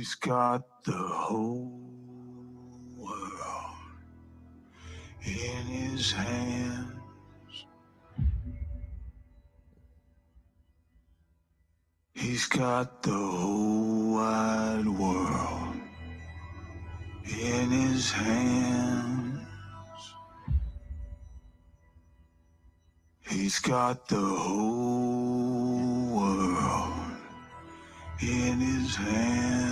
He's got the whole world in his hands. He's got the whole wide world in his hands. He's got the whole world in his hands.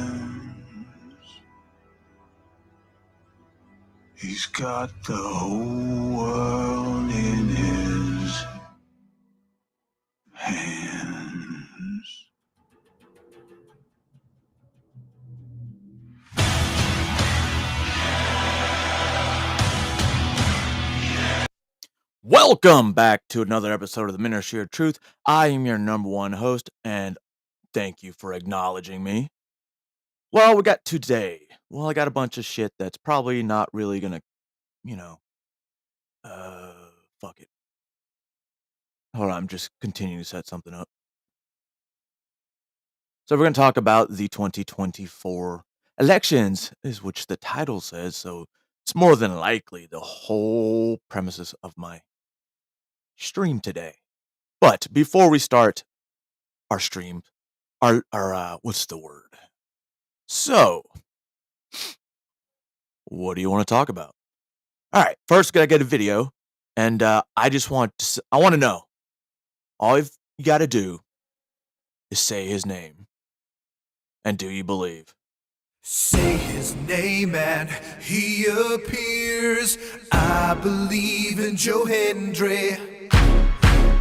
He's got the whole world in his hands. Welcome back to another episode of the Ministry of Truth. I am your number one host, and thank you for acknowledging me. Well, we got today. Well, I got a bunch of shit that's probably not really gonna, fuck it. Hold on, I'm just continuing to set something up. So we're gonna talk about the 2024 elections, is which the title says, so it's more than likely the whole premises of my stream today. But before we start our stream, our what's the word? So, what do you want to talk about? All right, first gotta get a video, and I want to know. All you got to do is say his name, and do you believe? Say his name and he appears. I believe in 𝓔𝓵𝓮𝓬𝓷𝓼.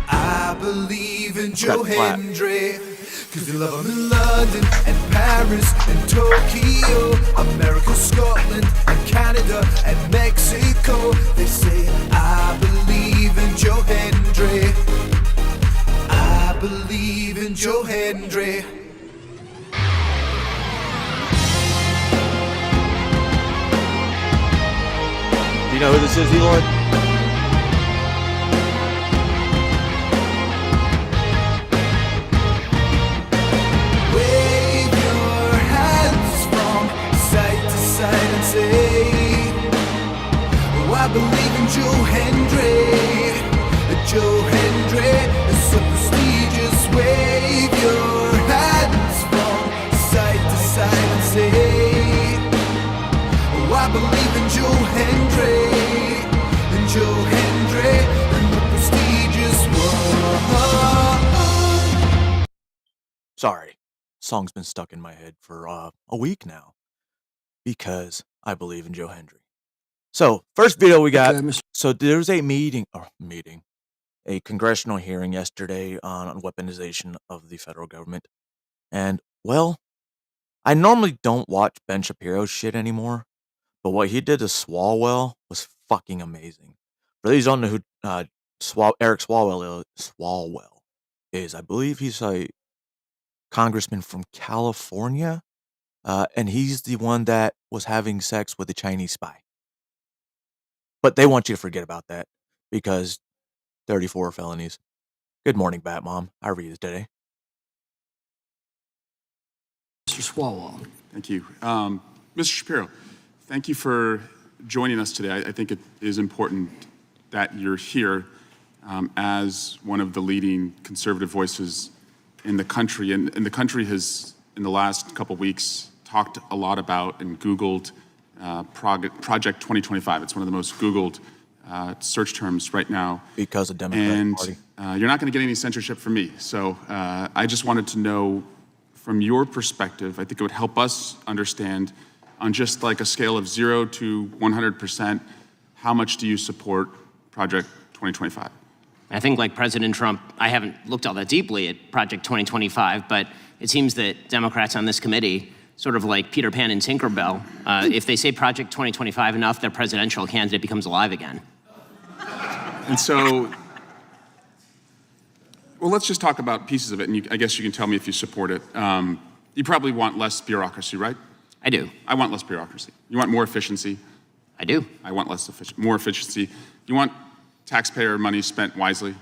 I believe in 𝓔𝓵𝓮𝓬𝓷𝓼. Cause they love him in London and Paris and Tokyo, America, Scotland and Canada and Mexico. They say I believe in 𝓔𝓵𝓮𝓬𝓷𝓼. I believe in 𝓔𝓵𝓮𝓬𝓷𝓼. Do you know who this is, Eloy? Wave your hands from side to side and say, oh, I believe in 𝓔𝓵𝓮𝓬𝓷𝓼. 𝓔𝓵𝓮𝓬𝓷𝓼 is so prestigious. Wave your hands from side to side and say, oh, I believe in 𝓔𝓵𝓮𝓬𝓷𝓼. And 𝓔𝓵𝓮𝓬𝓷 and the prestigious one. Sorry, song's been stuck in my head for a week now because I believe in 𝓔𝓵𝓮𝓬𝓷. So, first video we got. So there was a a congressional hearing yesterday on weaponization of the federal government. And, well, I normally don't watch Ben Shapiro's shit anymore, but what he did to Swalwell was fucking amazing. For those who don't know who Eric Swalwell is, I believe he's a congressman from California, and he's the one that was having sex with a Chinese spy. But they want you to forget about that because 34 felonies. Good morning, Bat Mom. How are you today? Mr. Swalwell. Thank you. Mr. Shapiro, thank you for joining us today. I think it is important that you're here as one of the leading conservative voices in the country. And the country has, in the last couple of weeks, talked a lot about and Googled Project 2025. It's one of the most Googled search terms right now. Because of Democratic Party. You're not going to get any censorship from me. So I just wanted to know, from your perspective, I think it would help us understand on just like a scale of 0 to 100%, how much do you support Project 2025? I think, like President Trump, I haven't looked all that deeply at Project 2025, but it seems that Democrats on this committee, sort of like Peter Pan and Tinkerbell, if they say Project 2025 enough, their presidential candidate becomes alive again. And so, well, let's just talk about pieces of it, and I guess you can tell me if you support it. You probably want less bureaucracy, right? I do. I want less bureaucracy. You want more efficiency? I do. I want more efficiency. You want taxpayer money spent wisely?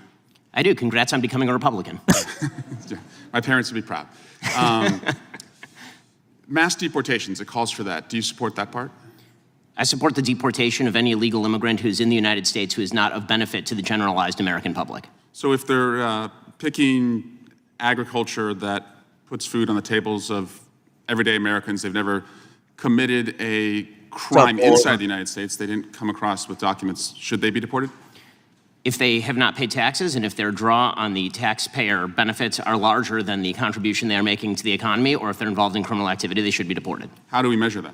I do. Congrats on becoming a Republican. Yeah, my parents would be proud. Mass deportations, it calls for that. Do you support that part? I support the deportation of any illegal immigrant who is in the United States who is not of benefit to the generalized American public. So if they're picking agriculture that puts food on the tables of everyday Americans, they've never committed a crime inside the United States, they didn't come across with documents, should they be deported? If they have not paid taxes and if their draw on the taxpayer benefits are larger than the contribution they are making to the economy, or if they're involved in criminal activity, they should be deported. How do we measure that?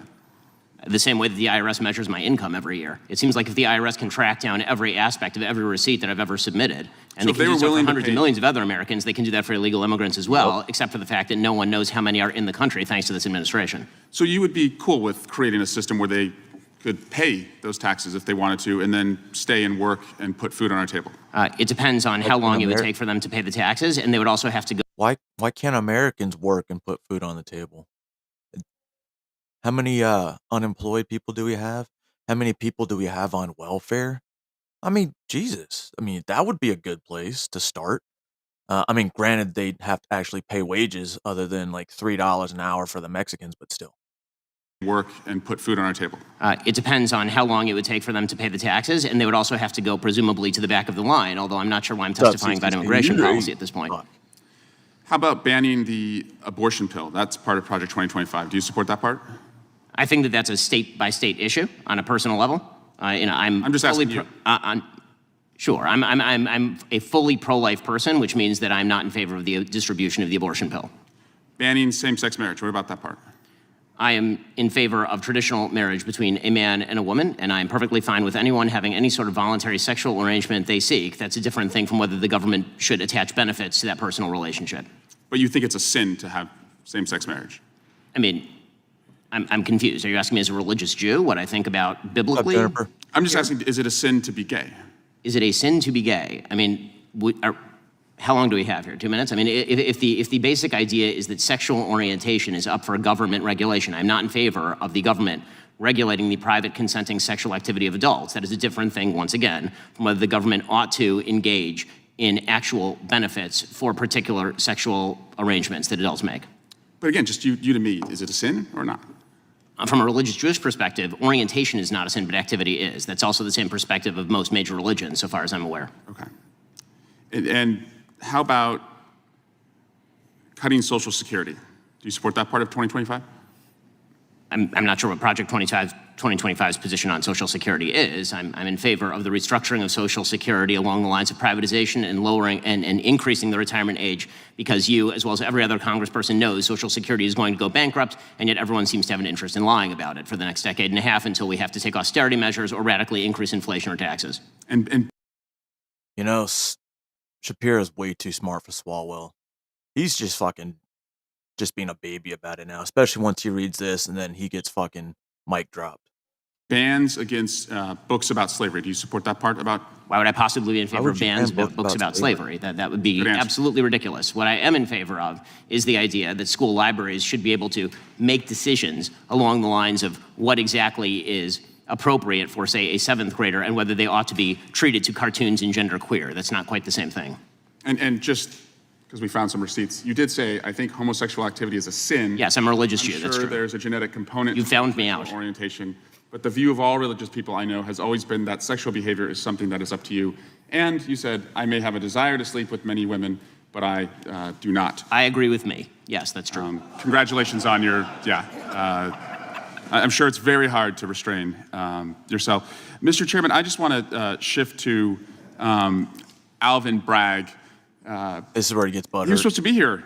The same way that the IRS measures my income every year. It seems like if the IRS can track down every aspect of every receipt that I've ever submitted, and So they if can they do were so for willing to hundreds of pay- millions of other Americans, they can do that for illegal immigrants as well, except for the fact that no one knows how many are in the country thanks to this administration. So you would be cool with creating a system where they could pay those taxes if they wanted to and then stay and work and put food on our table? It depends on how long it would take for them to pay the taxes, and they would also have to go Why can't Americans work and put food on the table? How many unemployed people do we have? How many people do we have on welfare? I mean, Jesus. I mean, that would be a good place to start. I mean, granted, they'd have to actually pay wages other than like $3 an hour for the Mexicans, but still. Work and put food on our table. It depends on how long it would take for them to pay the taxes, and they would also have to go presumably to the back of the line, although I'm not sure why I'm testifying about immigration policy at this point. How about banning the abortion pill? That's part of Project 2025. Do you support that part? I think that that's a state-by-state issue on a personal level. I'm just asking you. Sure, I'm a fully pro-life person, which means that I'm not in favor of the distribution of the abortion pill. Banning same-sex marriage. What about that part? I am in favor of traditional marriage between a man and a woman, and I'm perfectly fine with anyone having any sort of voluntary sexual arrangement they seek. That's a different thing from whether the government should attach benefits to that personal relationship. But you think it's a sin to have same-sex marriage? I mean, I'm confused. Are you asking me as a religious Jew what I think about biblically? Jennifer? I'm just asking, is it a sin to be gay? Is it a sin to be gay? I mean, how long do we have here? 2 minutes? I mean, if the basic idea is that sexual orientation is up for government regulation, I'm not in favor of the government regulating the private consenting sexual activity of adults. That is a different thing, once again, from whether the government ought to engage in actual benefits for particular sexual arrangements that adults make. But again, just you to me, is it a sin or not? From a religious Jewish perspective, orientation is not a sin, but activity is. That's also the same perspective of most major religions, so far as I'm aware. Okay. And how about cutting Social Security? Do you support that part of 2025? I'm not sure what Project 2025's position on Social Security is. I'm in favor of the restructuring of Social Security along the lines of privatization and lowering and increasing the retirement age, because you, as well as every other congressperson, knows Social Security is going to go bankrupt, and yet everyone seems to have an interest in lying about it for the next decade and a half until we have to take austerity measures or radically increase inflation or taxes. And You know, Shapiro's way too smart for Swalwell. He's just being a baby about it now, especially once he reads this and then he gets fucking mic dropped. bans against books about slavery. Do you support that part about? Why would I possibly be in favor would of you bans ban of books about slavery? That would be Good answer. absolutely ridiculous. What I am in favor of is the idea that school libraries should be able to make decisions along the lines of what exactly is appropriate for, say, a 7th grader and whether they ought to be treated to cartoons and genderqueer. That's not quite the same thing. And just because we found some receipts, you did say, I think homosexual activity is a sin. Yes, I'm a religious I'm Jew. sure That's true. there's a genetic component. You to found me sexual out. Orientation, but the view of all religious people I know has always been that sexual behavior is something that is up to you. And you said, I may have a desire to sleep with many women, but I do not. I agree with me. Yes, that's true. Congratulations on your, I'm sure it's very hard to restrain yourself. Mr. Chairman, I just want to shift to Alvin Bragg. This is where he gets He was butthurt. supposed to be here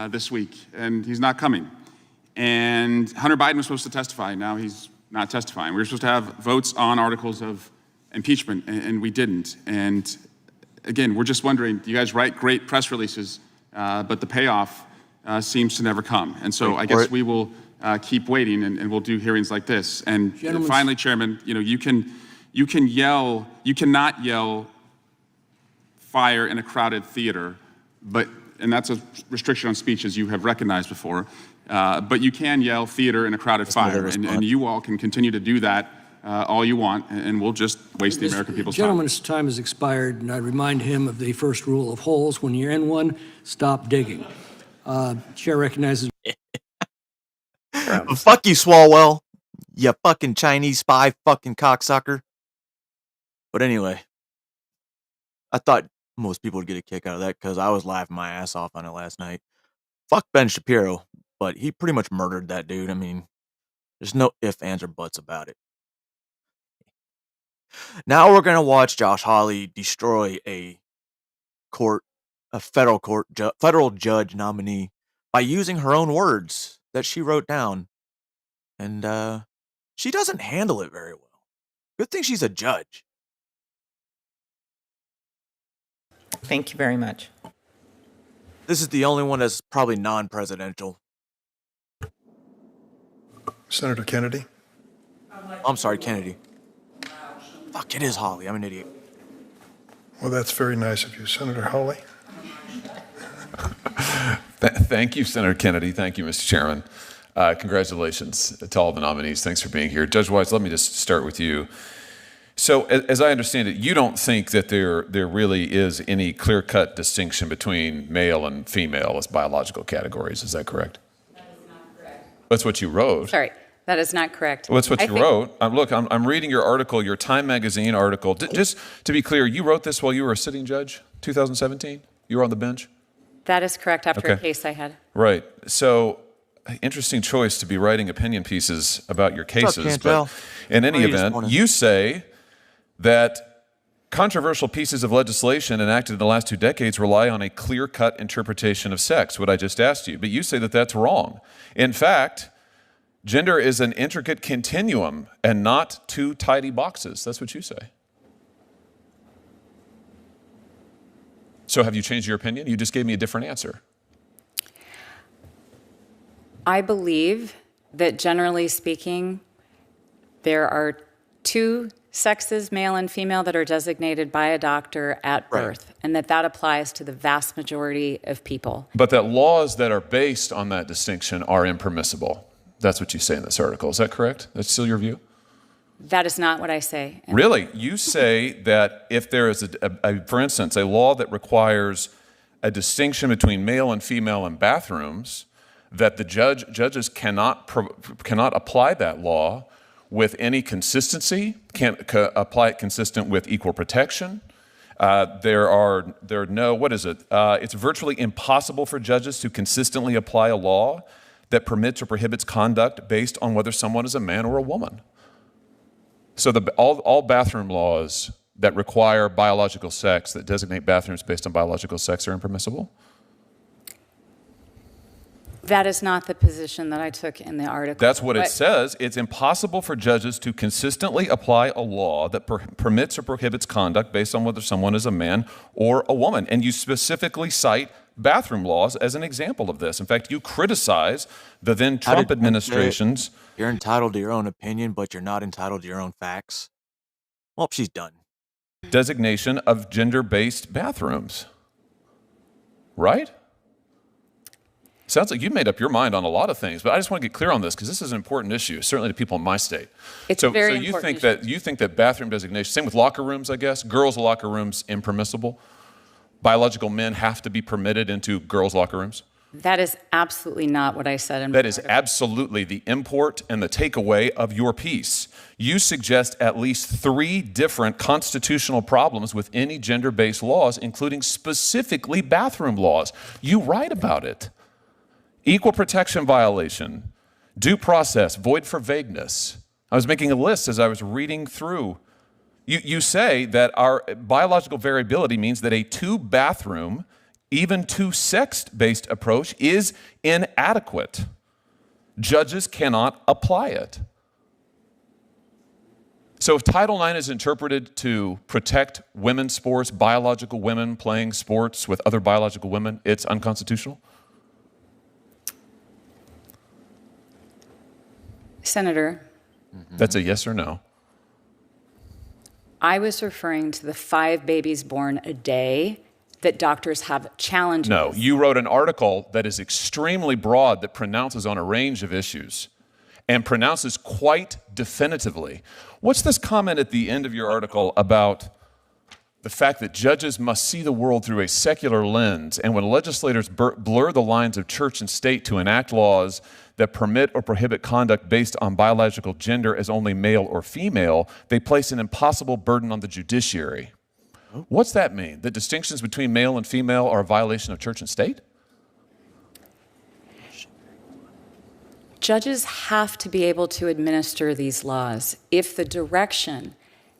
this week, and he's not coming. And Hunter Biden was supposed to testify. Now he's not testifying. We were supposed to have votes on articles of impeachment, and we didn't. And again, we're just wondering, you guys write great press releases, but the payoff seems to never come. And so I guess we will keep waiting, and we'll do hearings like this. And finally, Chairman, you cannot yell fire in a crowded theater, and that's a restriction on speech, as you have recognized before, but you can yell theater in a crowded fire, and you all can continue to do that all you want, and we'll just waste the American people's time. Gentleman's time has expired, and I remind him of the first rule of holes. When you're in one, stop digging. Chair recognizes. Fuck you, Swalwell. You fucking Chinese spy fucking cocksucker. But anyway, I thought most people would get a kick out of that because I was laughing my ass off on it last night. Fuck Ben Shapiro, but he pretty much murdered that dude. I mean, there's no ifs, ands, or buts about it. Now we're gonna watch Josh Hawley destroy a federal judge nominee by using her own words that she wrote down, and she doesn't handle it very well. Good thing she's a judge. Thank you very much. This is the only one that's probably non-presidential. Senator Kennedy. I'm sorry, Kennedy. Fuck, it is Hawley. I'm an idiot. Well, that's very nice of you. Senator Hawley. Thank you, Senator Kennedy. Thank you, Mr. Chairman. Congratulations to all the nominees. Thanks for being here. Judge Wise, let me just start with you. So, as I understand it, you don't think that there really is any clear-cut distinction between male and female as biological categories. Is that correct? That is not correct. That's what you wrote. Sorry, that is not correct. Well, that's what you wrote. Look, I'm reading your article, your Time Magazine article. Just to be clear, you wrote this while you were a sitting judge, 2017? You were on the bench? That is correct, after a case I had. Right. So, interesting choice to be writing opinion pieces about your cases. But in any event, you say that controversial pieces of legislation enacted in the last 2 decades rely on a clear-cut interpretation of sex, what I just asked you. But you say that that's wrong. In fact, gender is an intricate continuum and not 2 tidy boxes. That's what you say. So have you changed your opinion? You just gave me a different answer. I believe that generally speaking, there are 2 sexes, male and female, that are designated by a doctor at birth, and that applies to the vast majority of people. But that laws that are based on that distinction are impermissible. That's what you say in this article. Is that correct? That's still your view? That is not what I say. Really? You say that if there is, for instance, a law that requires a distinction between male and female in bathrooms, that the judges cannot apply that law with any consistency, can't apply it consistent with equal protection. There are no, what is it? It's virtually impossible for judges to consistently apply a law that permits or prohibits conduct based on whether someone is a man or a woman. So all bathroom laws that require biological sex, that designate bathrooms based on biological sex, are impermissible? That is not the position that I took in the article. That's what it says. It's impossible for judges to consistently apply a law that permits or prohibits conduct based on whether someone is a man or a woman. And you specifically cite bathroom laws as an example of this. In fact, you criticize the then Trump administration's... You're entitled to your own opinion, but you're not entitled to your own facts. Well, she's done. Designation of gender-based bathrooms. Right? Sounds like you've made up your mind on a lot of things, but I just want to get clear on this because this is an important issue, certainly to people in my state. It's a very important issue. You think that bathroom designation, same with locker rooms, I guess, girls' locker rooms impermissible? Biological men have to be permitted into girls' locker rooms? That is absolutely not what I said in my That is absolutely the import and the takeaway of your piece. You suggest at least 3 different constitutional problems with any gender-based laws, including specifically bathroom laws. You write about it. Equal protection violation, due process, void for vagueness. I was making a list as I was reading through. You say that our biological variability means that a 2-bathroom, even 2-sex-based approach is inadequate. Judges cannot apply it. So if Title IX is interpreted to protect women's sports, biological women playing sports with other biological women, it's unconstitutional? Senator. That's a yes or no? I was referring to the 5 babies born a day that doctors have challenges. No, you wrote an article that is extremely broad that pronounces on a range of issues and pronounces quite definitively. What's this comment at the end of your article about the fact that judges must see the world through a secular lens, and when legislators blur the lines of church and state to enact laws that permit or prohibit conduct based on biological gender as only male or female, they place an impossible burden on the judiciary. What's that mean? That distinctions between male and female are a violation of church and state? Judges have to be able to administer these laws if the direction,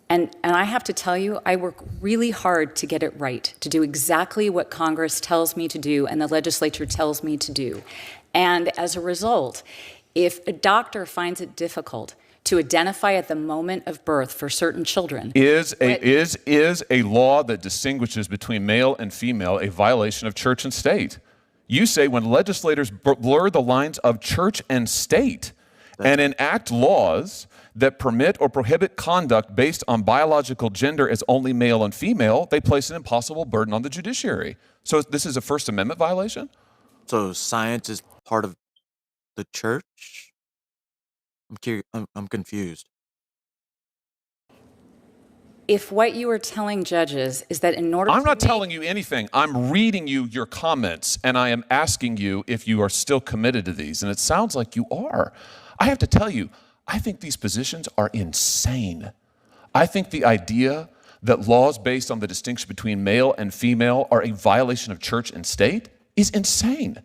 and I have to tell you, I work really hard to get it right, to do exactly what Congress tells me to do and the legislature tells me to do. And as a result, if a doctor finds it difficult to identify at the moment of birth for certain children. Is a law that distinguishes between male and female a violation of church and state? You say when legislators blur the lines of church and state and enact laws that permit or prohibit conduct based on biological gender as only male and female, they place an impossible burden on the judiciary. So this is a First Amendment violation? So science is part of the church? I'm confused. If what you are telling judges is that in order I'm not telling you anything. I'm reading you your comments, and I am asking you if you are still committed to these, and it sounds like you are. I have to tell you, I think these positions are insane. I think the idea that laws based on the distinction between male and female are a violation of church and state is insane.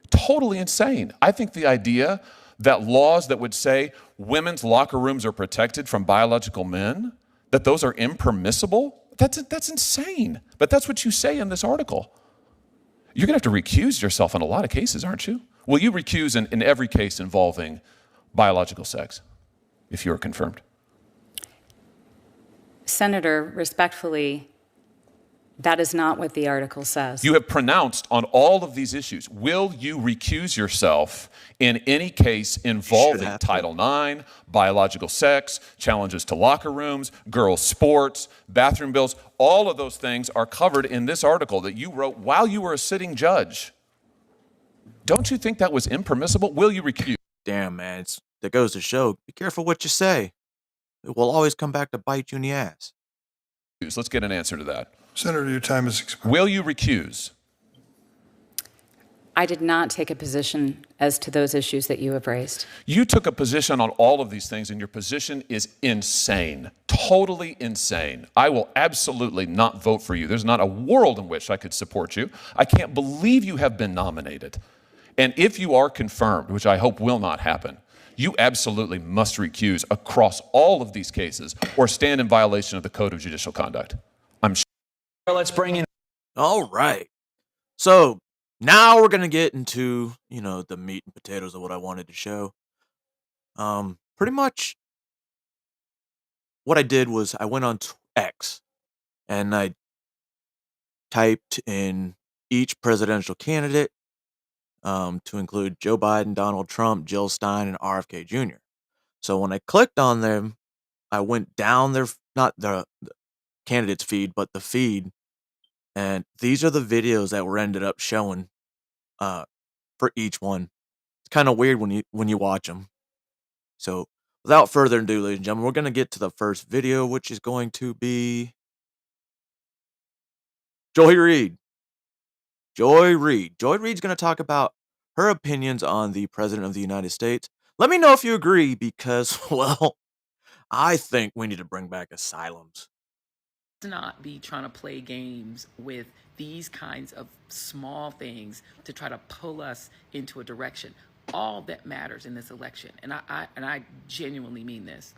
Totally insane. I think the idea that laws that would say women's locker rooms are protected from biological men, that those are impermissible, that's insane. But that's what you say in this article. You're going to have to recuse yourself in a lot of cases, aren't you? Will you recuse in every case involving biological sex, if you are confirmed? Senator, respectfully, that is not what the article says. You have pronounced on all of these issues. Will you recuse yourself in any case involving Title IX, biological sex, challenges to locker rooms, girls' sports, bathroom bills? All of those things are covered in this article that you wrote while you were a sitting judge. Don't you think that was impermissible? Will you recuse? Damn, man. That goes to show, be careful what you say. It will always come back to bite you in the ass. Let's get an answer to that. Senator, your time is expired. Will you recuse? I did not take a position as to those issues that you have raised. You took a position on all of these things, and your position is insane. Totally insane. I will absolutely not vote for you. There's not a world in which I could support you. I can't believe you have been nominated. And if you are confirmed, which I hope will not happen, you absolutely must recuse across all of these cases or stand in violation of the Code of Judicial Conduct. I'm sure. Let's bring in. All right. So now we're going to get into, the meat and potatoes of what I wanted to show. Pretty much what I did was I went on X and I typed in each presidential candidate to include Joe Biden, Donald Trump, Jill Stein, and RFK Jr. So when I clicked on them, I went down their, not the candidates feed, but the feed. And these are the videos that were ended up showing for each one. It's kind of weird when you watch them. So without further ado, ladies and gentlemen, we're going to get to the first video, which is going to be Joy Reid. Joy Reid's going to talk about her opinions on the President of the United States. Let me know if you agree because, well, I think we need to bring back asylums. Not be trying to play games with these kinds of small things to try to pull us into a direction. All that matters in this election, and I genuinely mean this,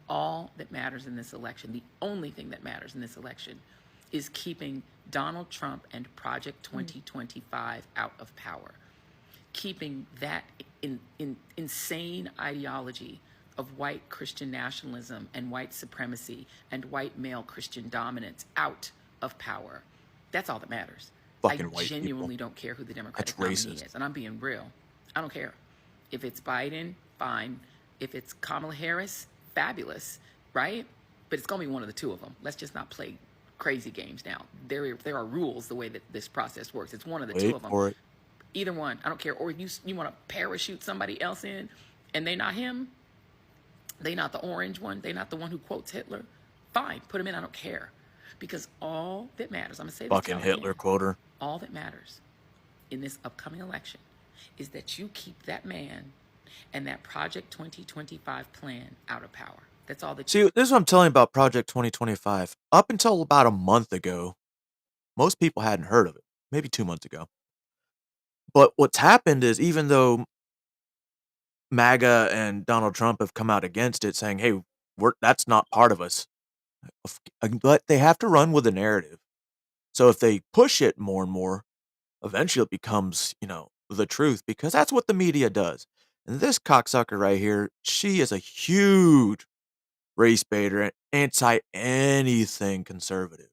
all that matters in this election, the only thing that matters in this election is keeping Donald Trump and Project 2025 out of power. Keeping that insane ideology of white Christian nationalism and white supremacy and white male Christian dominance out of power. That's all that matters. Fucking I genuinely don't care who the Democratic nominee is, and I'm being real. I don't care. If it's Biden, fine. If it's Kamala Harris, fabulous, right? But it's going to be one of the two of them. Let's just not play crazy games now. There are rules the way that this process works. It's one of the two of them. Either one, I don't care. Or you want to parachute somebody else in, and they not him, they not the orange one, they not the one who quotes Hitler, fine, put him in, I don't care. Because all that matters, I'm going to say this Fucking out Hitler again, quoter. all that matters in this upcoming election is that you keep that man and that Project 2025 plan out of power. That's all that. See, this is what I'm telling you about Project 2025. Up until about a month ago, most people hadn't heard of it. Maybe 2 months ago. But what's happened is, even though MAGA and Donald Trump have come out against it, saying, hey, that's not part of us. But they have to run with a narrative. So if they push it more and more, eventually it becomes, the truth, because that's what the media does. And this cocksucker right here, she is a huge race baiter and anti anything conservative.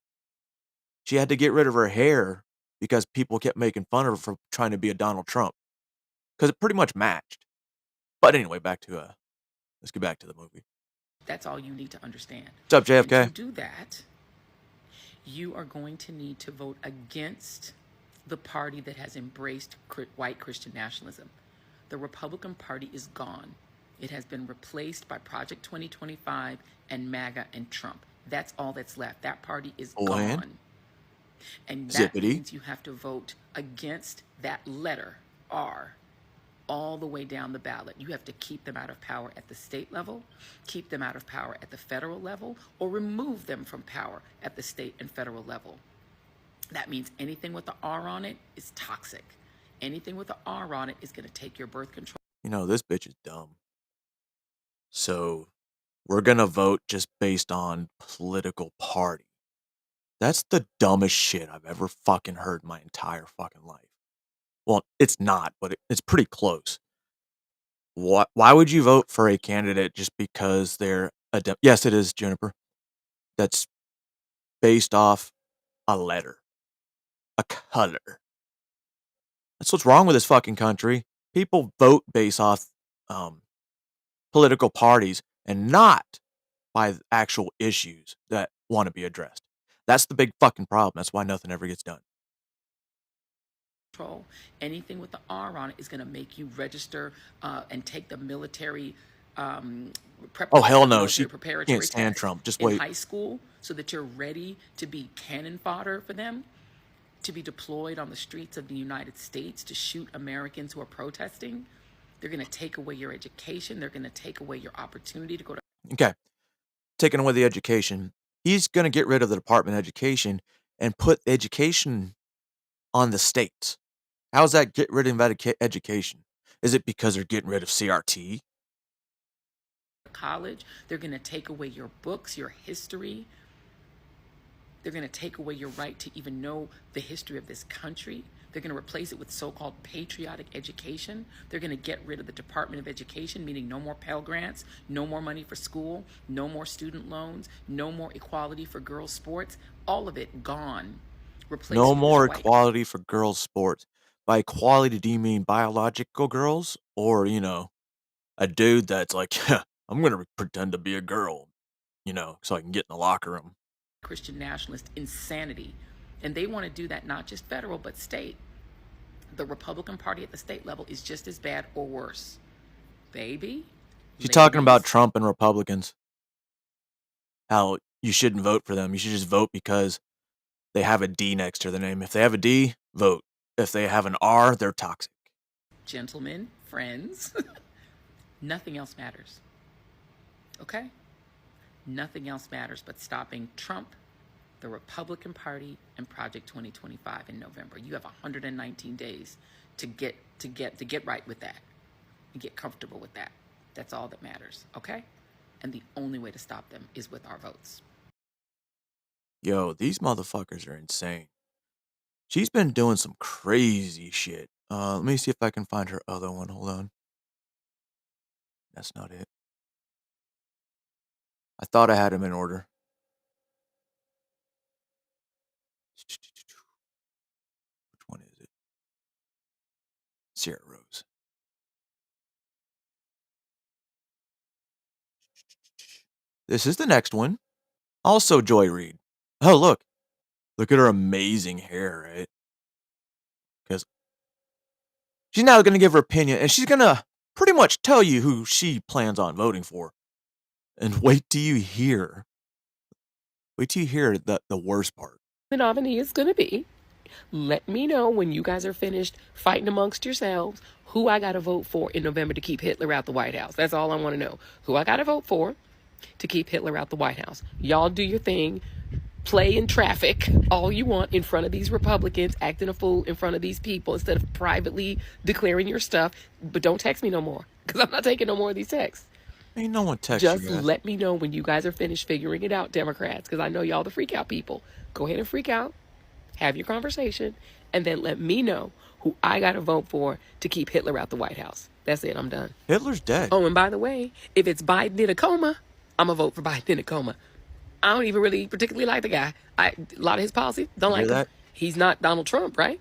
She had to get rid of her hair because people kept making fun of her for trying to be a Donald Trump, because it pretty much matched. But anyway, let's get back to the movie. That's all you need to understand. What's up, JFK? And to do that, you are going to need to vote against the party that has embraced white Christian nationalism. The Republican Party is gone. It has been replaced by Project 2025 and MAGA and Trump. That's all that's left. That party is gone. And that means you have to vote against that letter, R, all the way down the ballot. You have to keep them out of power at the state level, keep them out of power at the federal level, or remove them from power at the state and federal level. That means anything with the R on it is toxic. Anything with the R on it is going to take your birth control. This bitch is dumb. So we're going to vote just based on political party. That's the dumbest shit I've ever fucking heard in my entire fucking life. Well, it's not, but it's pretty close. Why would you vote for a candidate just because they're a yes, it is, Juniper. That's based off a letter, a color. That's what's wrong with this fucking country. People vote based off political parties and not by actual issues that want to be addressed. That's the big fucking problem. That's why nothing ever gets done. Anything with the R on it is going to make you register and take the military oh hell no, she can't stand Trump. Just wait. In high school, so that you're ready to be cannon fodder for them, to be deployed on the streets of the United States to shoot Americans who are protesting. They're going to take away your education. They're going to take away your opportunity to go to. Okay, taking away the education. He's going to get rid of the Department of Education and put education on the states. How's that get rid of education? Is it because they're getting rid of CRT? College, they're going to take away your books, your history. They're going to take away your right to even know the history of this country. They're going to replace it with so-called patriotic education. They're going to get rid of the Department of Education, meaning no more Pell Grants, no more money for school, no more student loans, no more equality for girls' sports. All of it gone. No more equality for girls' sports. By equality, do you mean biological girls? Or, a dude that's like, I'm going to pretend to be a girl, so I can get in the locker room. Christian nationalist insanity. And they want to do that not just federal, but state. The Republican Party at the state level is just as bad or worse. Baby. She's talking about Trump and Republicans. How you shouldn't vote for them. You should just vote because they have a D next to their name. If they have a D, vote. If they have an R, they're toxic. Gentlemen, friends, nothing else matters. Okay? Nothing else matters but stopping Trump, the Republican Party, and Project 2025 in November. You have 119 days to get right with that and get comfortable with that. That's all that matters, okay? And the only way to stop them is with our votes. Yo, these motherfuckers are insane. She's been doing some crazy shit. Let me see if I can find her other one. Hold on. That's not it. I thought I had him in order. Which one is it? Sarah Rose. This is the next one. Also Joy Reid. Oh, look. Look at her amazing hair, right? Because she's now going to give her opinion, and she's going to pretty much tell you who she plans on voting for. And wait till you hear Wait till you hear the worst part. The nominee is going to be. Let me know when you guys are finished fighting amongst yourselves who I got to vote for in November to keep Hitler out the White House. That's all I want to know. Who I got to vote for to keep Hitler out the White House. Y'all do your thing. Play in traffic all you want in front of these Republicans, acting a fool in front of these people instead of privately declaring your stuff. But don't text me no more, because I'm not taking no more of these texts. Ain't no one text Just you guys. let me know when you guys are finished figuring it out, Democrats, because I know y'all the freak out people. Go ahead and freak out, have your conversation, and then let me know who I got to vote for to keep Hitler out the White House. That's it. I'm done. Hitler's dead. Oh, and by the way, if it's Biden in a coma, I'm going to vote for Biden in a coma. I don't even really particularly like the guy. A lot of his policy, don't like him. He's not Donald Trump, right?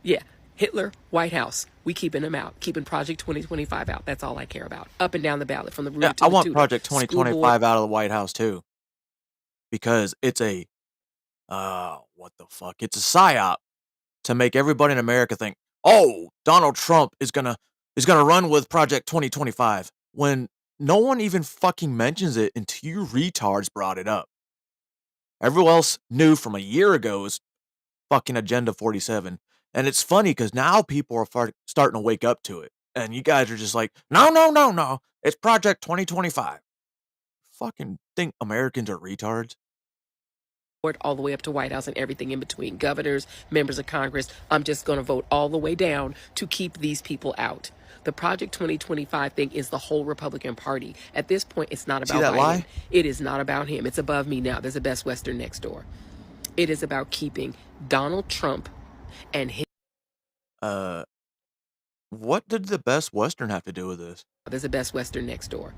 Yeah. Hitler, White House. We keeping him out. Keeping Project 2025 out. That's all I care about. Up and down the ballot from the root to I the want tutor. Project School 2025 board. out of the White House too. Because it's a what the fuck? It's a psyop to make everybody in America think, "Oh, Donald Trump is going to run with Project 2025," when no one even fucking mentions it until you retards brought it up. Everyone else knew from a year ago is fucking Agenda 47. And it's funny because now people are starting to wake up to it. And you guys are just like, no. It's Project 2025. Fucking think Americans are retards? All the way up to White House and everything in between. Governors, members of Congress. I'm just going to vote all the way down to keep these people out. The Project 2025 thing is the whole Republican Party. At this point, it's not about that Biden. lie? It is not about him. It's above me now. There's a Best Western next door. It is about keeping Donald Trump and his... What did the Best Western have to do with this? There's a Best Western next door.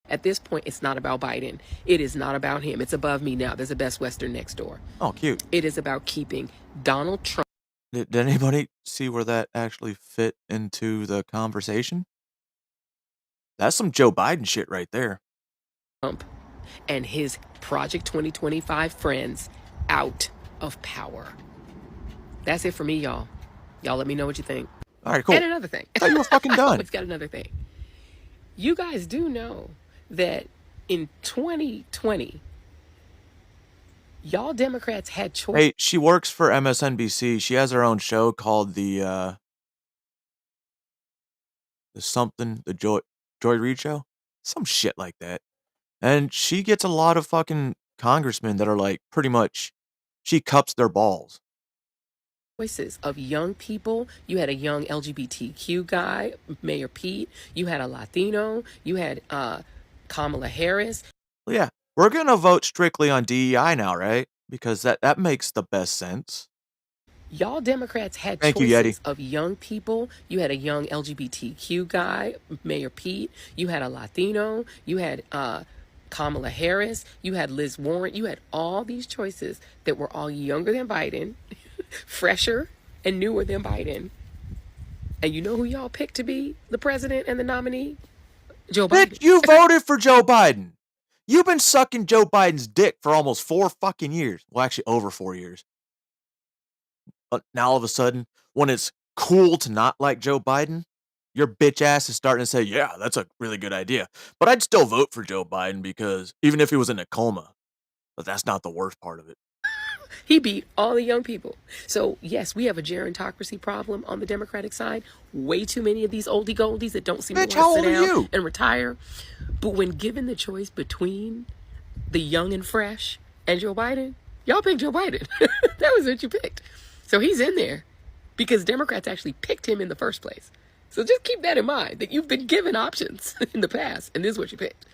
At this point, it's not about Biden. It is not about him. It's above me now. There's a Best Western next door. Oh, cute. It is about keeping Donald Trump. Did anybody see where that actually fit into the conversation? That's some Joe Biden shit right there. Trump and his Project 2025 friends out of power. That's it for me, y'all. Y'all let me know what you think. All right, cool. And another thing. I thought you were fucking done. Always got another thing. You guys do know that in 2020, y'all Democrats had choice. Hey, she works for MSNBC. She has her own show called the Joy Reid Show? Some shit like that. And she gets a lot of fucking congressmen that are like, pretty much, she cups their balls. Choices of young people. You had a young LGBTQ guy, Mayor Pete. You had a Latino. You had Kamala Harris. Well, yeah, we're going to vote strictly on DEI now, right? Because that makes the best sense. Y'all Democrats had Thank choices you, Yeti. of young people. You had a young LGBTQ guy, Mayor Pete. You had a Latino. You had Kamala Harris. You had Liz Warren. You had all these choices that were all younger than Biden, fresher and newer than Biden. And you know who y'all picked to be the president and the nominee? Joe Biden. Bitch, you voted for Joe Biden. You've been sucking Joe Biden's dick for almost 4 fucking years. Well, actually, over 4 years. Now all of a sudden, when it's cool to not like Joe Biden, your bitch ass is starting to say, yeah, that's a really good idea. But I'd still vote for Joe Biden because even if he was in a coma, but that's not the worst part of it. He beat all the young people. So, yes, we have a gerontocracy problem on the Democratic side. Way too many of these oldie goldies that don't seem Bitch, to how want to old sit are down you? and retire. But when given the choice between the young and fresh and Joe Biden, y'all picked Joe Biden. That was what you picked. So he's in there because Democrats actually picked him in the first place. So just keep that in mind, that you've been given options in the past, and this is what you picked.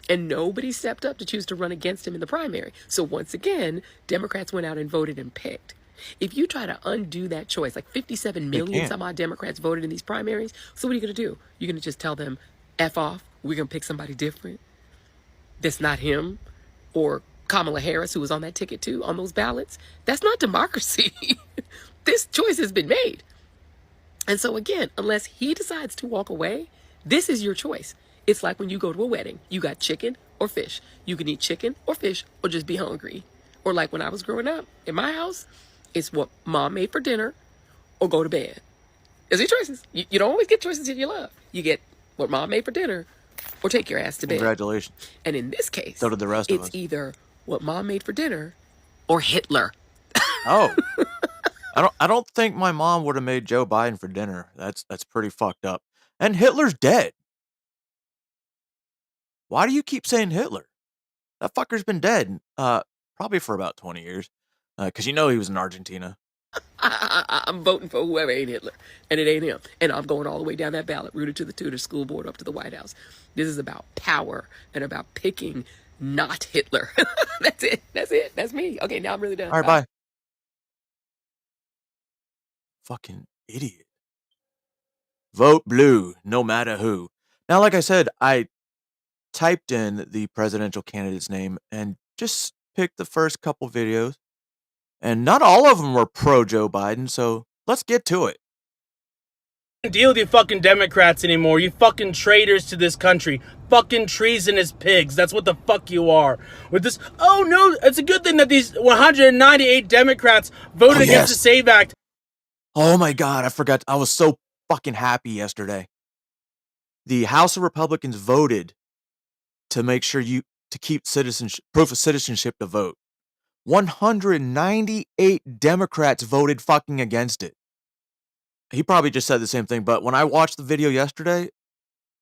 And nobody stepped up to choose to run against him in the primary. So once again, Democrats went out and voted and picked. If you try to undo that choice, like 57 million some odd Democrats voted in these primaries, so what are you going to do? You're going to just tell them, F off, we're going to pick somebody different that's not him, or Kamala Harris, who was on that ticket too, on those ballots? That's not democracy. This choice has been made. And so again, unless he decides to walk away, this is your choice. It's like when you go to a wedding, you got chicken or fish. You can eat chicken or fish or just be hungry. Or like when I was growing up in my house, it's what mom made for dinner or go to bed. Those are your choices. You don't always get choices that you love. You get what mom made for dinner or take your ass to bed. Congratulations. And in this case, So did the rest of us. it's either what mom made for dinner or Hitler. Oh. I don't think my mom would have made Joe Biden for dinner. That's pretty fucked up. And Hitler's dead. Why do you keep saying Hitler? That fucker's been dead probably for about 20 years. Because you know he was in Argentina. I'm voting for whoever ain't Hitler, and it ain't him. And I'm going all the way down that ballot, rooted to the Tudor school board up to the White House. This is about power and about picking not Hitler. That's it. That's it. That's me. Okay, now I'm really done. All right, bye. Fucking idiot. Vote blue, no matter who. Now, like I said, I typed in the presidential candidate's name and just picked the first couple videos. And not all of them were pro Joe Biden, so let's get to it. Deal with you fucking Democrats anymore. You fucking traitors to this country. Fucking treasonous pigs. That's what the fuck you are. With this, oh no, it's a good thing that these 198 Democrats voted against the SAVE Act. Oh my God, I forgot. I was so fucking happy yesterday. The House of Republicans voted to make sure to keep citizenship, proof of citizenship to vote. 198 Democrats voted fucking against it. He probably just said the same thing, but when I watched the video yesterday,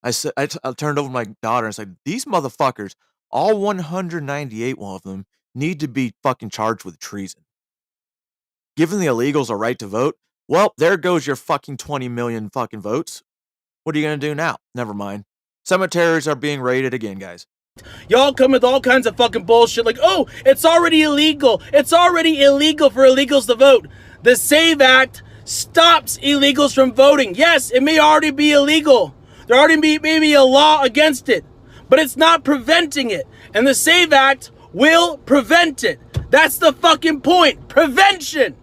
I turned over to my daughter and said, these motherfuckers, all 198 of them, need to be fucking charged with treason. Giving the illegals a right to vote, well, there goes your fucking 20 million fucking votes. What are you going to do now? Never mind. Cemeteries are being raided again, guys. Y'all come with all kinds of fucking bullshit like, oh, it's already illegal. It's already illegal for illegals to vote. The SAVE Act stops illegals from voting. Yes, it may already be illegal. There already may be a law against it, but it's not preventing it. And the SAVE Act will prevent it. That's the fucking point. Prevention.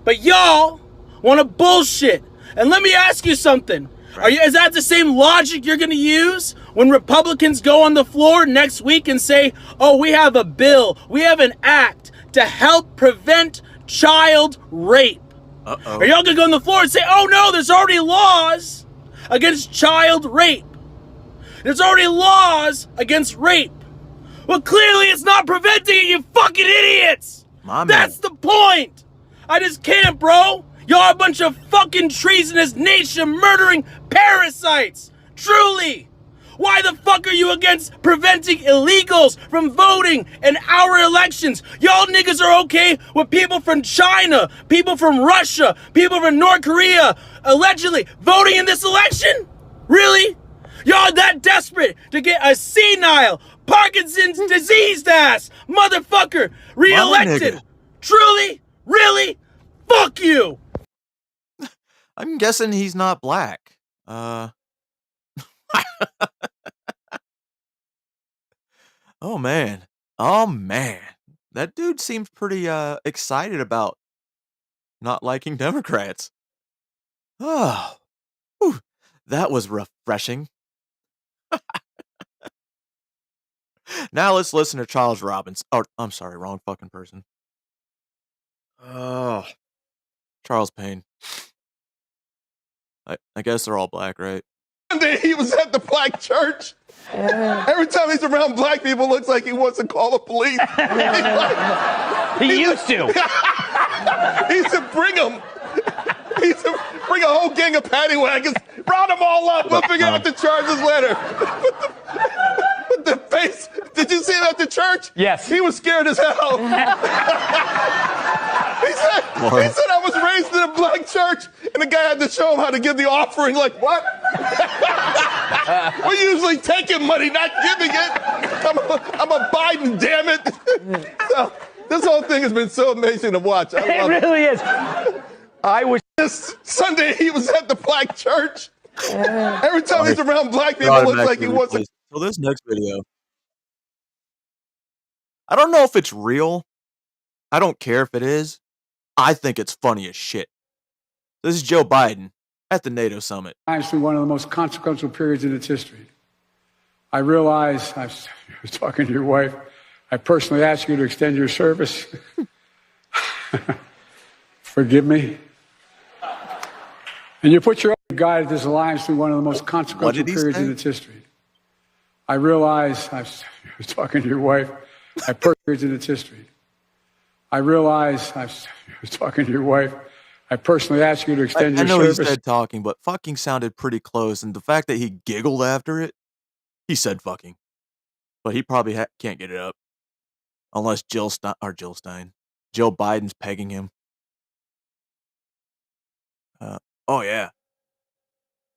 But y'all want to bullshit. And let me ask you something. Is that the same logic you're going to use when Republicans go on the floor next week and say, oh, we have a bill, we have an act to help prevent child rape? Are y'all going to go on the floor and say, oh no, there's already laws against child rape. There's already laws against rape. Well, clearly it's not preventing it, you fucking idiots. That's the point. I just can't, bro. Y'all are a bunch of fucking treasonous, nation-murdering parasites! Truly! Why the fuck are you against preventing illegals from voting in our elections? Y'all niggas are okay with people from China, people from Russia, people from North Korea, allegedly voting in this election? Really? Y'all that desperate to get a senile, Parkinson's diseased ass motherfucker reelected? Truly? Really? Fuck you! I'm guessing he's not black. Oh man. Oh man. That dude seems pretty excited about not liking Democrats. Oh. Whew, that was refreshing. Now let's listen to Charles Robinson. Oh, I'm sorry, wrong fucking person. Oh. Charles Payne. I guess they're all black, right? One day he was at the black church. Every time he's around black people, it looks like he wants to call the police. He used to. He said, bring them. He said, bring a whole gang of paddy wagons. Round them all up. We'll figure out the charges later. With the face. Did you see him at the church? Yes. He was scared as hell. He said, I was raised in a black church, and the guy had to show him how to give the offering. Like, what? We're usually taking money, not giving it. I'm a Biden, damn it. So, this whole thing has been so amazing to watch. I love it really is. I was this Sunday. He was at the black church. Every time he's around black people, it looks like he wants to. So this next video, I don't know if it's real. I don't care if it is. I think it's funny as shit. This is Joe Biden at the NATO summit. Through one of the most consequential periods in its history. I realize, I was talking to your wife, I personally asked you to extend your service. Forgive me. And you put your own guided this alliance through one of the most consequential periods in its history. I realize, I was talking to your wife, at periods in its history. I realize, I was talking to your wife, I personally asked you to extend I your know service. he said talking, but fucking sounded pretty close. And the fact that he giggled after it, he said fucking. But he probably can't get it up. Unless Jill Biden's pegging him. Oh, yeah.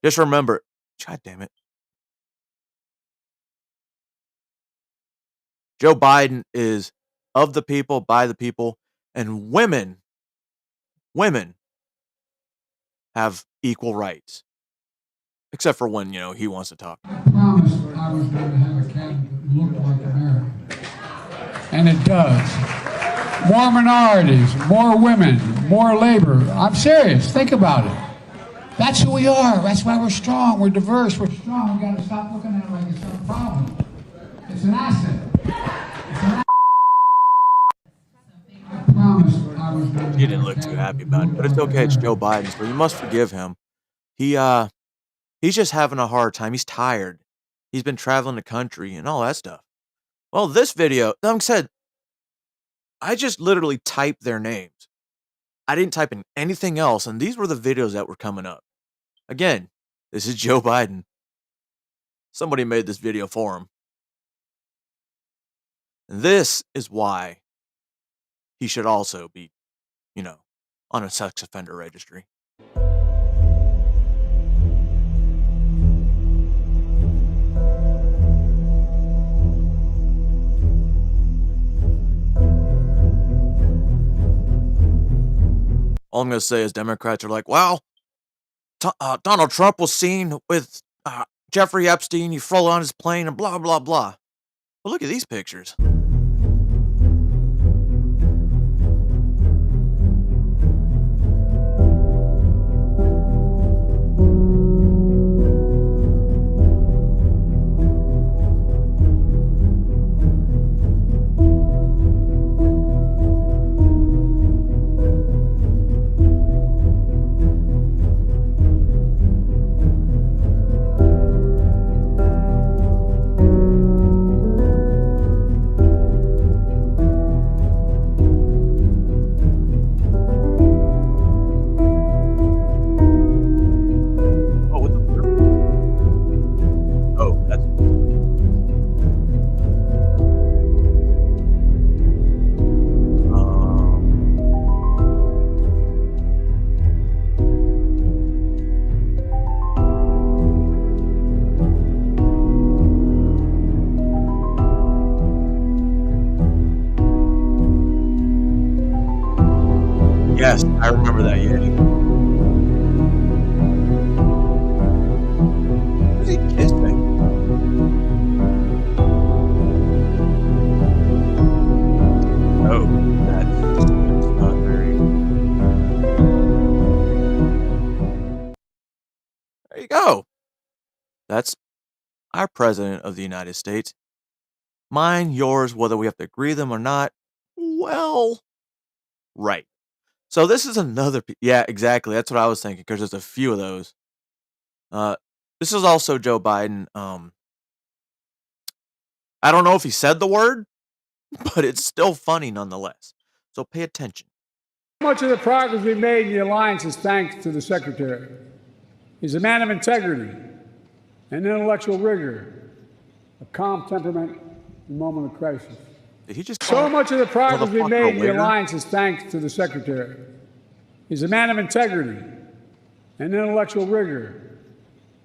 Just remember. God damn it. Joe Biden is of the people, by the people, and women have equal rights. Except for when, he wants to talk. I promised I was going to have a cabinet that looked like America. And it does. More minorities, more women, more labor. I'm serious. Think about it. That's who we are. That's why we're strong. We're diverse. We're strong. We got to stop looking at it like it's a problem. It's an asset. I promised I was going to. He didn't look too happy about it, but it's okay. It's Joe Biden, so you must forgive him. He's just having a hard time. He's tired. He's been traveling the country and all that stuff. Well, this video, like I said, I just literally typed their names. I didn't type in anything else, and these were the videos that were coming up. Again, this is Joe Biden. Somebody made this video for him. And this is why he should also be, on a sex offender registry. All I'm going to say is Democrats are like, well, Donald Trump was seen with Jeffrey Epstein. You flew on his plane and blah, blah, blah. But look at these pictures. Yes, I remember that, Yeti. Who's he kissing? Oh, that's not very... There you go. That's our President of the United States. Mine, yours, whether we have to agree them or not. Well, right. So this is another... Yeah, exactly. That's what I was thinking, because there's a few of those. This is also Joe Biden. I don't know if he said the word, but it's still funny nonetheless. So pay attention. Much of the progress we've made in the alliance is thanks to the Secretary. He's a man of integrity and intellectual rigor, a calm temperament in a moment of crisis. Did he just so much of the progress we've made in the alliance is thanks to the Secretary. He's a man of integrity and intellectual rigor,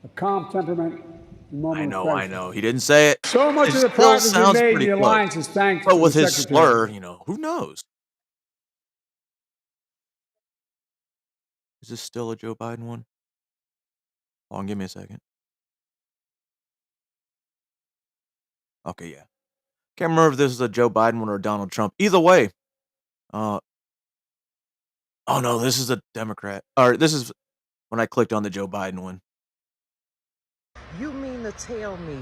a calm temperament in a moment of crisis. I know. He didn't say it. So much it of the progress we've made in the close. alliance is thanks but to with the his Secretary. slur, who knows? Is this still a Joe Biden one? Hold on, give me a second. Okay, yeah. Can't remember if this is a Joe Biden one or a Donald Trump. Either way. Oh no, this is a Democrat. Or this is when I clicked on the Joe Biden one. You mean to tell me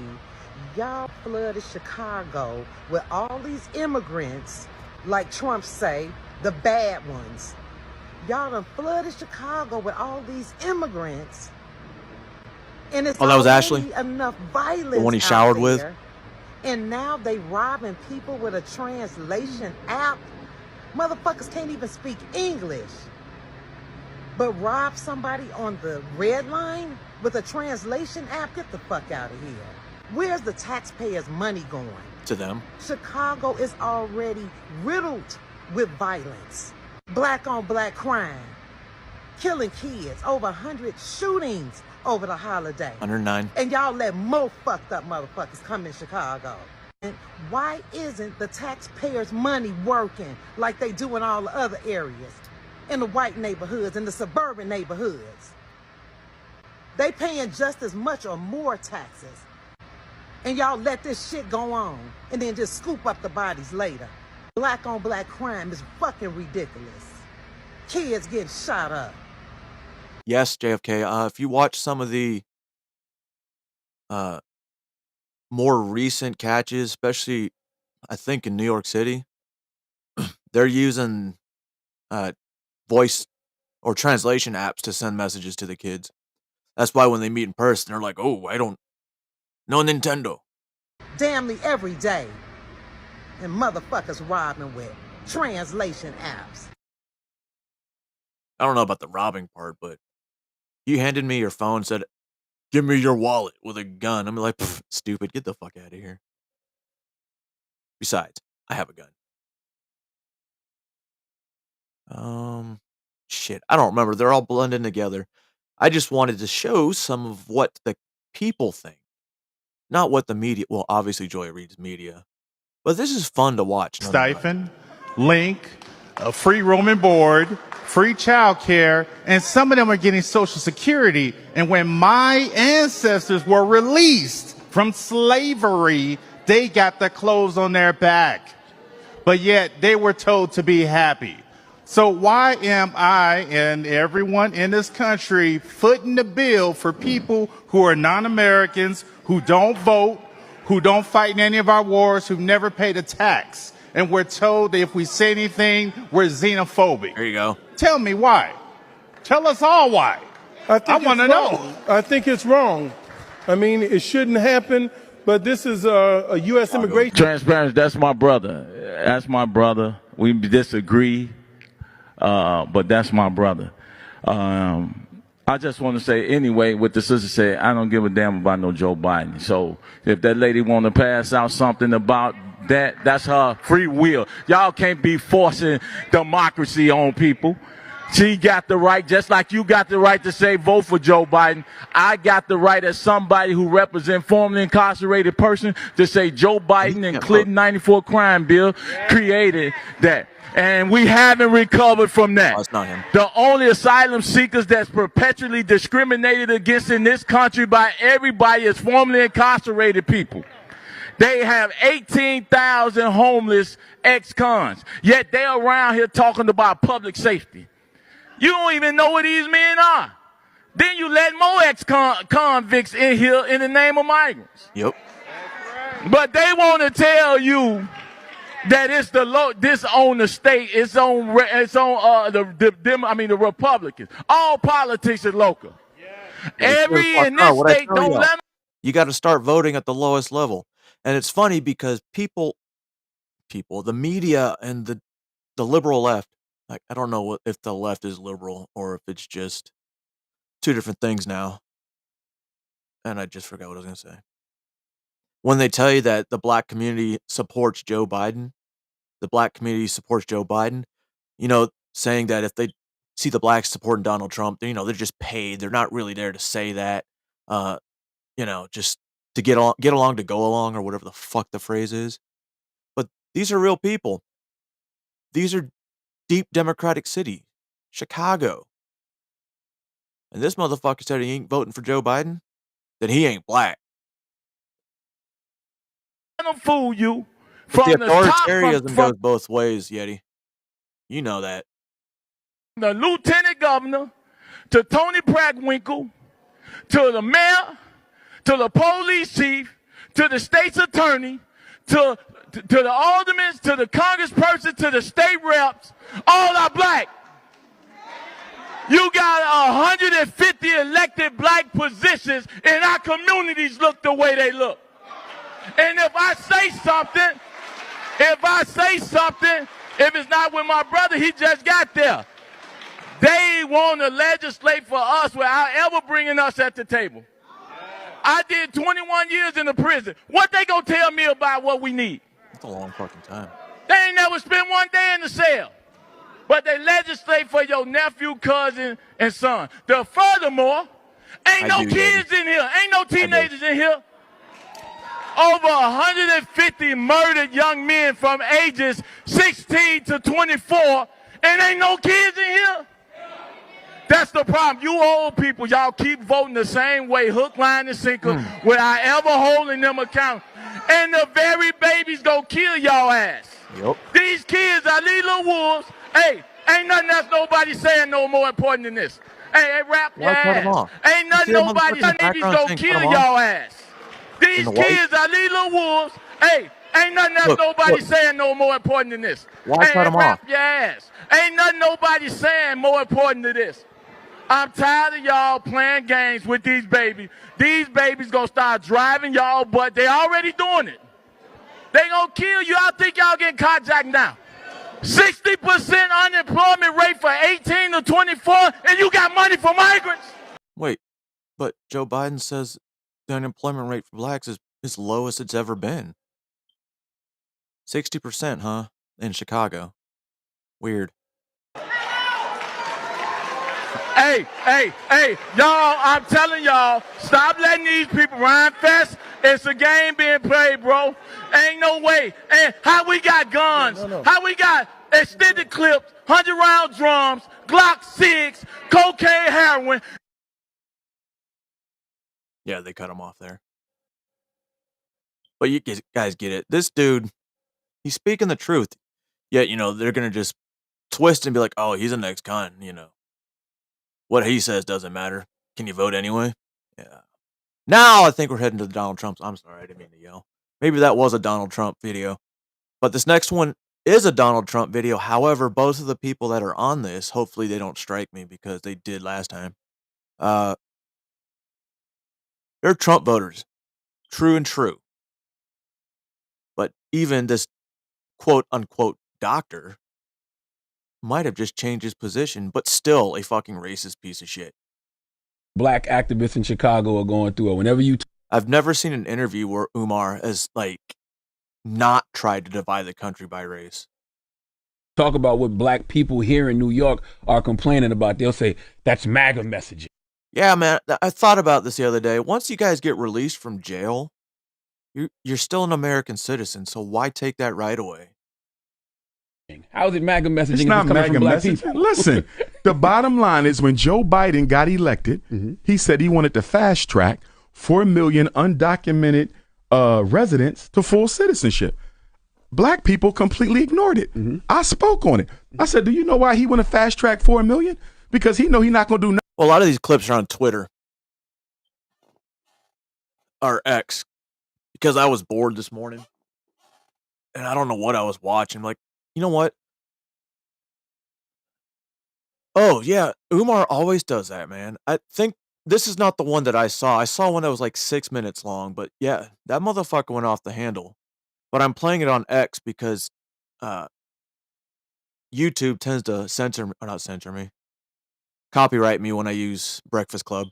y'all flooded Chicago with all these immigrants, like Trump say, the bad ones. Y'all done flooded Chicago with all these immigrants. And it's that was Ashley? enough violence The one he showered with? And now they robbing people with a translation app. Motherfuckers can't even speak English. But rob somebody on the red line with a translation app? Get the fuck out of here. Where's the taxpayers' money going? To them. Chicago is already riddled with violence. Black on black crime. Killing kids. Over 100 shootings over the holiday. 109. And y'all let more fucked up motherfuckers come in Chicago. And why isn't the taxpayers' money working like they do in all the other areas? In the white neighborhoods, in the suburban neighborhoods. They paying just as much or more taxes. And y'all let this shit go on and then just scoop up the bodies later. Black on black crime is fucking ridiculous. Kids getting shot up. Yes, JFK. If you watch some of the more recent catches, especially I think in New York City, they're using voice or translation apps to send messages to the kids. That's why when they meet in person, they're like, "Oh, no Nintendo." Damn me every day. And motherfuckers robbing with translation apps. I don't know about the robbing part, but you handed me your phone and said, "Give me your wallet," with a gun. I'm like, stupid, get the fuck out of here. Besides, I have a gun. Shit, I don't remember. They're all blending together. I just wanted to show some of what the people think. Not what the media, well, obviously Joy reads media, but this is fun to watch. Stipend, link, a free room and board, free child care, and some of them are getting Social Security. And when my ancestors were released from slavery, they got the clothes on their back. But yet they were told to be happy. So why am I and everyone in this country footing the bill for people who are non-Americans, who don't vote, who don't fight in any of our wars, who've never paid a tax? And we're told that if we say anything, we're xenophobic. There you go. Tell me why. Tell us all why. I want to know. I think it's wrong. I mean, it shouldn't happen, but this is a U.S. immigration. Transparency, that's my brother. That's my brother. We disagree, but that's my brother. I just want to say, anyway, what the sister said, I don't give a damn about no Joe Biden. So if that lady want to pass out something about that, that's her free will. Y'all can't be forcing democracy on people. She got the right, just like you got the right to say vote for Joe Biden. I got the right as somebody who represents formerly incarcerated person to say Joe Biden and Clinton 94 crime bill created that. And we haven't recovered from that. No, it's not him. The only asylum seekers that's perpetually discriminated against in this country by everybody is formerly incarcerated people. They have 18,000 homeless ex-cons, yet they're around here talking about public safety. You don't even know what these men are. Then you let more ex-convicts in here in the name of migrants. Yep. But they want to tell you that it's this on the state, it's on the Republicans. All politics is local. Every in this state don't let them. You got to start voting at the lowest level. And it's funny because people, the media and the liberal left, like, I don't know if the left is liberal or if it's just two different things now. And I just forgot what I was going to say. When they tell you that the black community supports Joe Biden, you know, saying that if they see the blacks supporting Donald Trump, they're just paid. They're not really there to say that, just to get along to go along or whatever the fuck the phrase is. But these are real people. These are deep democratic city, Chicago. And this motherfucker said he ain't voting for Joe Biden, then he ain't black. Let them fool you. But From the the top, authoritarianism goes both ways, Yeti. You know that. The lieutenant governor, to Tony Prackwinkle, to the mayor, to the police chief, to the state's attorney, to the aldermen, to the congressperson, to the state reps, all are black. You got 150 elected black positions, and our communities look the way they look. And if I say something, if it's not with my brother, he just got there. They want to legislate for us without ever bringing us at the table. I did 21 years in the prison. What they gonna tell me about what we need? That's a long fucking time. They ain't never spent one day in the cell. But they legislate for your nephew, cousin, and son. Furthermore, ain't no kids in here. Ain't no teenagers in here. Over 150 murdered young men from ages 16 to 24, and ain't no kids in here. That's the problem. You old people, y'all keep voting the same way, hook, line, and sinker, without ever holding them accountable. And the very babies gonna kill y'all ass. Yep. These kids are these little wolves. Hey, ain't nothing else nobody saying no more important than this. Hey, rap your ass. Ain't nothing nobody saying babies gonna kill y'all ass. These kids are these little wolves. Hey, ain't nothing else nobody saying no more important than this. Why cut them off? Your ass. Ain't nothing nobody saying more important than this. I'm tired of y'all playing games with these babies. These babies gonna start driving y'all, but they already doing it. They gonna kill you. I think y'all getting carjacked now. 60% unemployment rate for 18 to 24, and you got money for migrants. Wait, but Joe Biden says the unemployment rate for blacks is as low as it's ever been. 60%, huh? In Chicago. Weird. Hey, y'all, I'm telling y'all, stop letting these people run fast. It's a game being played, bro. Ain't no way. And how we got guns, how we got extended clips, 100-round drums, Glock 6, cocaine, heroin. Yeah, they cut him off there. But you guys get it. This dude, he's speaking the truth. Yet, they're going to just twist and be like, oh, he's an ex-con, What he says doesn't matter. Can you vote anyway? Yeah. Now I think we're heading to the Donald Trumps. I'm sorry, I didn't mean to yell. Maybe that was a Donald Trump video. But this next one is a Donald Trump video. However, both of the people that are on this, hopefully they don't strike me because they did last time. They're Trump voters. True and true. But even this quote-unquote doctor might have just changed his position, but still a fucking racist piece of shit. Black activists in Chicago are going through it. Whenever you I've never seen an interview where Umar has not tried to divide the country by race. talk about what black people here in New York are complaining about, they'll say that's MAGA messaging. Yeah, man, I thought about this the other day. Once you guys get released from jail, you're still an American citizen, so why take that right away? How is it MAGA messaging? It's not MAGA messaging. Listen, the bottom line is when Joe Biden got elected, he said he wanted to fast track 4 million undocumented residents to full citizenship. Black people completely ignored it. I spoke on it. I said, do you know why he want to fast track 4 million? Because he know he's not going to do nothing. Well, a lot of these clips are on Twitter or X because I was bored this morning and I don't know what I was watching. I'm like, you know what? Oh, yeah, Umar always does that, man. I think this is not the one that I saw. I saw one that was like 6 minutes long, but yeah, that motherfucker went off the handle. But I'm playing it on X because YouTube tends to copyright me when I use Breakfast Club.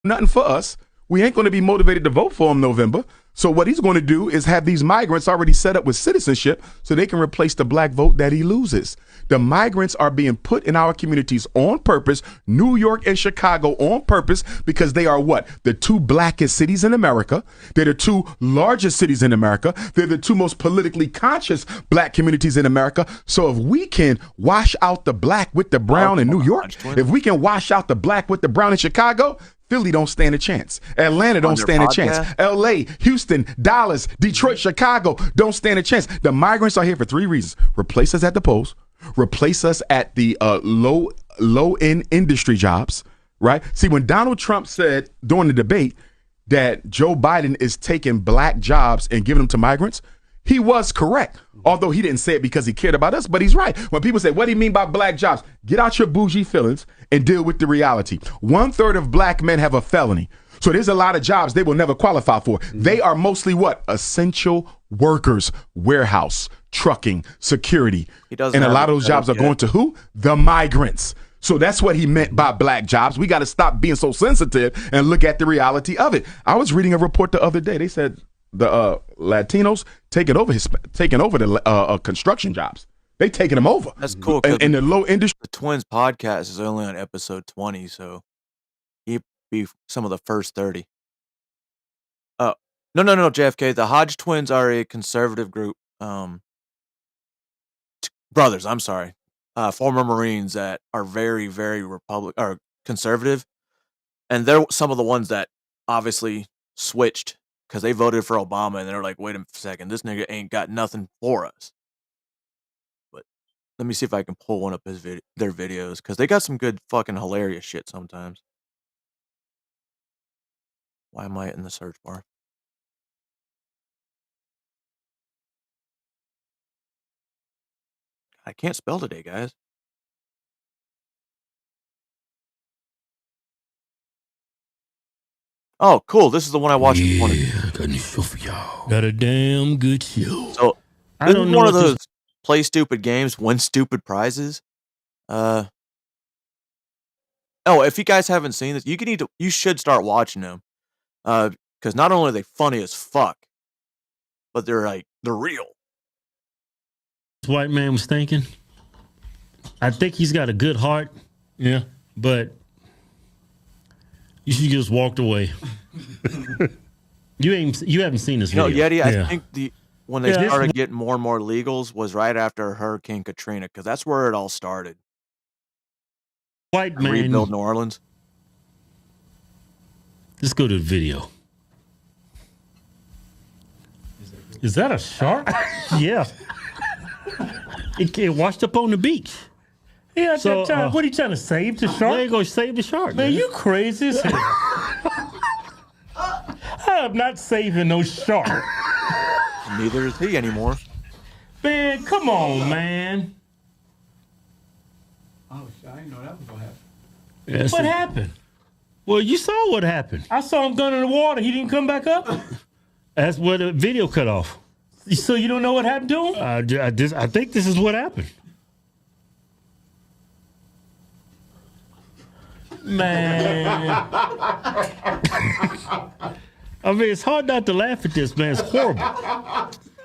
Nothing for us. We ain't going to be motivated to vote for him November. So what he's going to do is have these migrants already set up with citizenship so they can replace the black vote that he loses. The migrants are being put in our communities on purpose, New York and Chicago on purpose, because they are what? The two blackest cities in America. They're the two largest cities in America. They're the two most politically conscious black communities in America. So if we can wash out the black with the brown in New York, if we can wash out the black with the brown in Chicago, Philly don't stand a chance. Atlanta don't stand a chance. LA, Houston, Dallas, Detroit, Chicago don't stand a chance. The migrants are here for 3 reasons. Replace us at the polls, replace us at the low-end industry jobs, right? See, when Donald Trump said during the debate that Joe Biden is taking black jobs and giving them to migrants, he was correct. Although he didn't say it because he cared about us, but he's right. When people say, what do you mean by black jobs? Get out your bougie feelings and deal with the reality. 1/3 of black men have a felony. So there's a lot of jobs they will never qualify for. They are mostly what? Essential workers, warehouse, trucking, security. And a lot of those jobs are going to who? The migrants. So that's what he meant by black jobs. We got to stop being so sensitive and look at the reality of it. I was reading a report the other day. They said the Latinos taking over the construction jobs. They taking them over. That's cool. In the low industry. The Twins podcast is only on episode 20, so he'd be some of the first 30. No, JFK. The Hodge twins are a conservative group. Brothers, I'm sorry. Former Marines that are very, very conservative. And they're some of the ones that obviously switched because they voted for Obama and they're like, wait a second, this nigga ain't got nothing for us. But let me see if I can pull one up their videos because they got some good fucking hilarious shit sometimes. Why am I in the search bar? I can't spell today, guys. Oh, cool. This is the one I watched. Got a damn good show. So, I this don't is know one of what this- those play stupid games, win stupid prizes. Oh, if you guys haven't seen this, you should start watching them. Because not only are they funny as fuck, but they're real. This white man was thinking. I think he's got a good heart. Yeah. But you should just walked away. You haven't seen this video. No, Yeti, Yeah. I think when they started getting more and more legals was right after Hurricane Katrina, because that's where it all started. White man. Rebuild New Orleans. Let's go to the video. Is that a shark? Yeah. It washed up on the beach. Yeah, at that time, what are you trying to save the shark? They ain't gonna save the shark, Man, you crazy as hell. I am not saving no shark. Neither is he anymore. Man, come on, man. Oh, I didn't know that was gonna happen. Yes, What happened? Well, you saw what happened. I saw him going in the water. He didn't come back up? That's where the video cut off. So you don't know what happened to him? I think this is what happened. Man. I mean, it's hard not to laugh at this, man. It's horrible.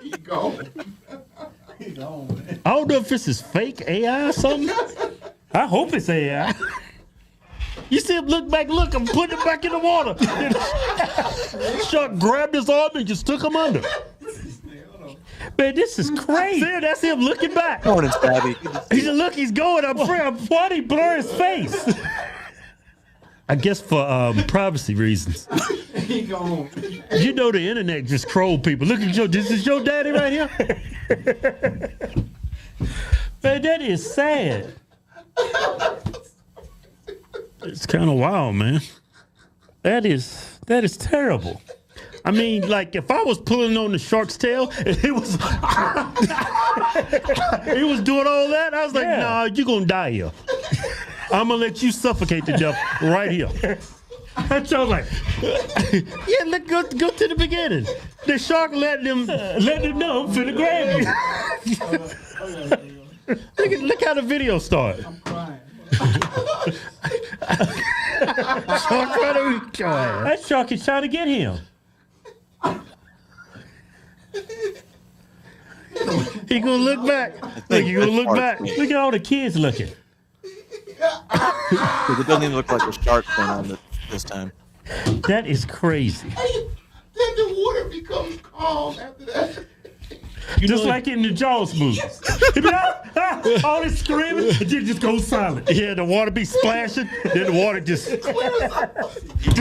He gone. I don't know if this is fake AI or something. I hope it's AI. You see him look back, look, I'm putting it back in the water. Shark grabbed his arm and just took him under. Man, this is crazy. See, that's him looking back. Going in, Stabby. He said, look, he's going. I'm free. Why'd he blur his face? I guess for privacy reasons. He gone. You know the internet just troll people. Look at this is your daddy right here. Man, that is sad. It's kind of wild, man. That is terrible. I mean, like if I was pulling on the shark's tail and it was doing all that, I was like, nah, you're gonna die here. I'm gonna let you suffocate to death right here. That's all like, yeah, go to the beginning. The shark let them know I'm finna grab you. look how the video started. I'm crying. That shark is trying to get him. He gonna look back. Look, he gonna look back. Look at all the kids looking. Because it doesn't even look like a shark thing on this time. That is crazy. Then the water becomes calm after that. Just like in the Jaws movies. All this screaming, and then just go silent. Yeah, the water be splashing, then the water just.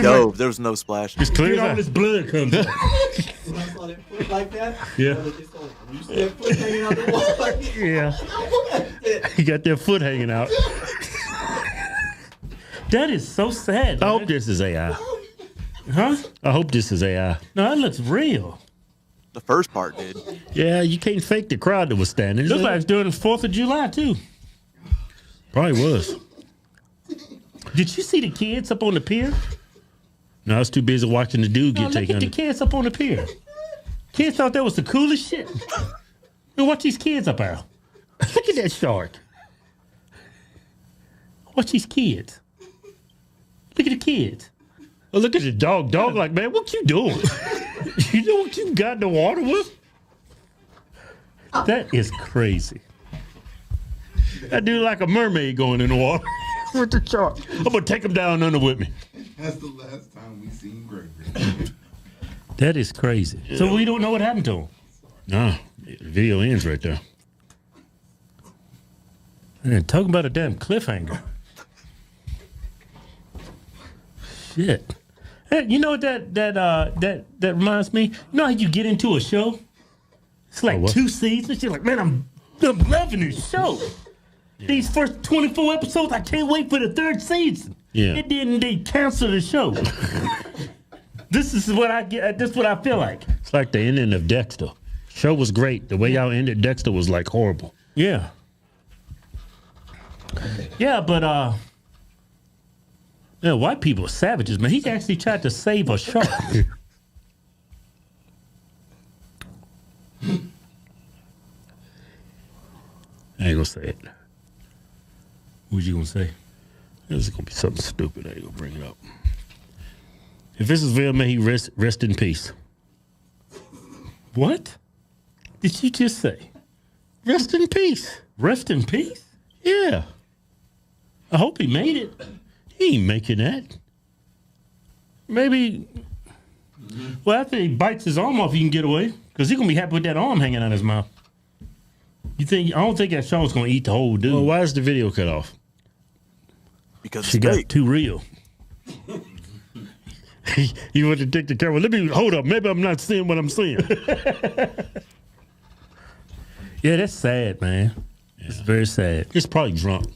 No, there was no splash. Just clears All out. this blood comes out. When I saw that foot like that, Yeah. I was just like, you see that foot hanging out the wall like that? Yeah. He got their foot hanging out. That is so sad. I hope this is AI. Huh? I hope this is AI. No, that looks real. The first part did. Yeah, you can't fake the crowd that was standing. Looks like it's during the 4th of July, too. Probably was. Did you see the kids up on the pier? No, I was too busy watching the dude get Look taken. at the kids up on the pier. Kids thought that was the coolest shit. Man, watch these kids up there. Look at that shark. Watch these kids. Look at the kids. Oh, look at the dog. Dog like, man, what you doing? You know what you got in the water with? That is crazy. That dude like a mermaid going in the water with the shark. I'm going to take him down under with me. That's the last time we seen Gregory. That is crazy. Yeah. So we don't know what happened to him. No, the video ends right there. Man, talking about a damn cliffhanger. Shit. Hey, you know what that reminds me? You know how you get into a show? It's like 2 seasons. You're like, man, I'm loving this show. Yeah. These first 24 episodes, I can't wait for the 3rd season. Yeah. And then they cancel the show. This is what I get. This is what I feel like. It's like the ending of Dexter. Show was great. The way y'all ended Dexter was like horrible. Yeah. Yeah, but yeah, white people are savages, man. He actually tried to save a shark. I ain't gonna say it. What you gonna say? This is gonna be something stupid. I ain't gonna bring it up. If this is real, may he rest in peace. What did you just say? Rest in peace. Rest in peace? Yeah. I hope he made it. He ain't making that. Maybe. Well, after he bites his arm off, he can get away. Because he's going to be happy with that arm hanging out of his mouth. I don't think that Sean's going to eat the whole dude. Well, why is the video cut off? Because she got too real. He went to take the camera. Hold up. Maybe I'm not seeing what I'm seeing. Yeah, that's sad, man. Yeah. It's very sad. He's probably drunk.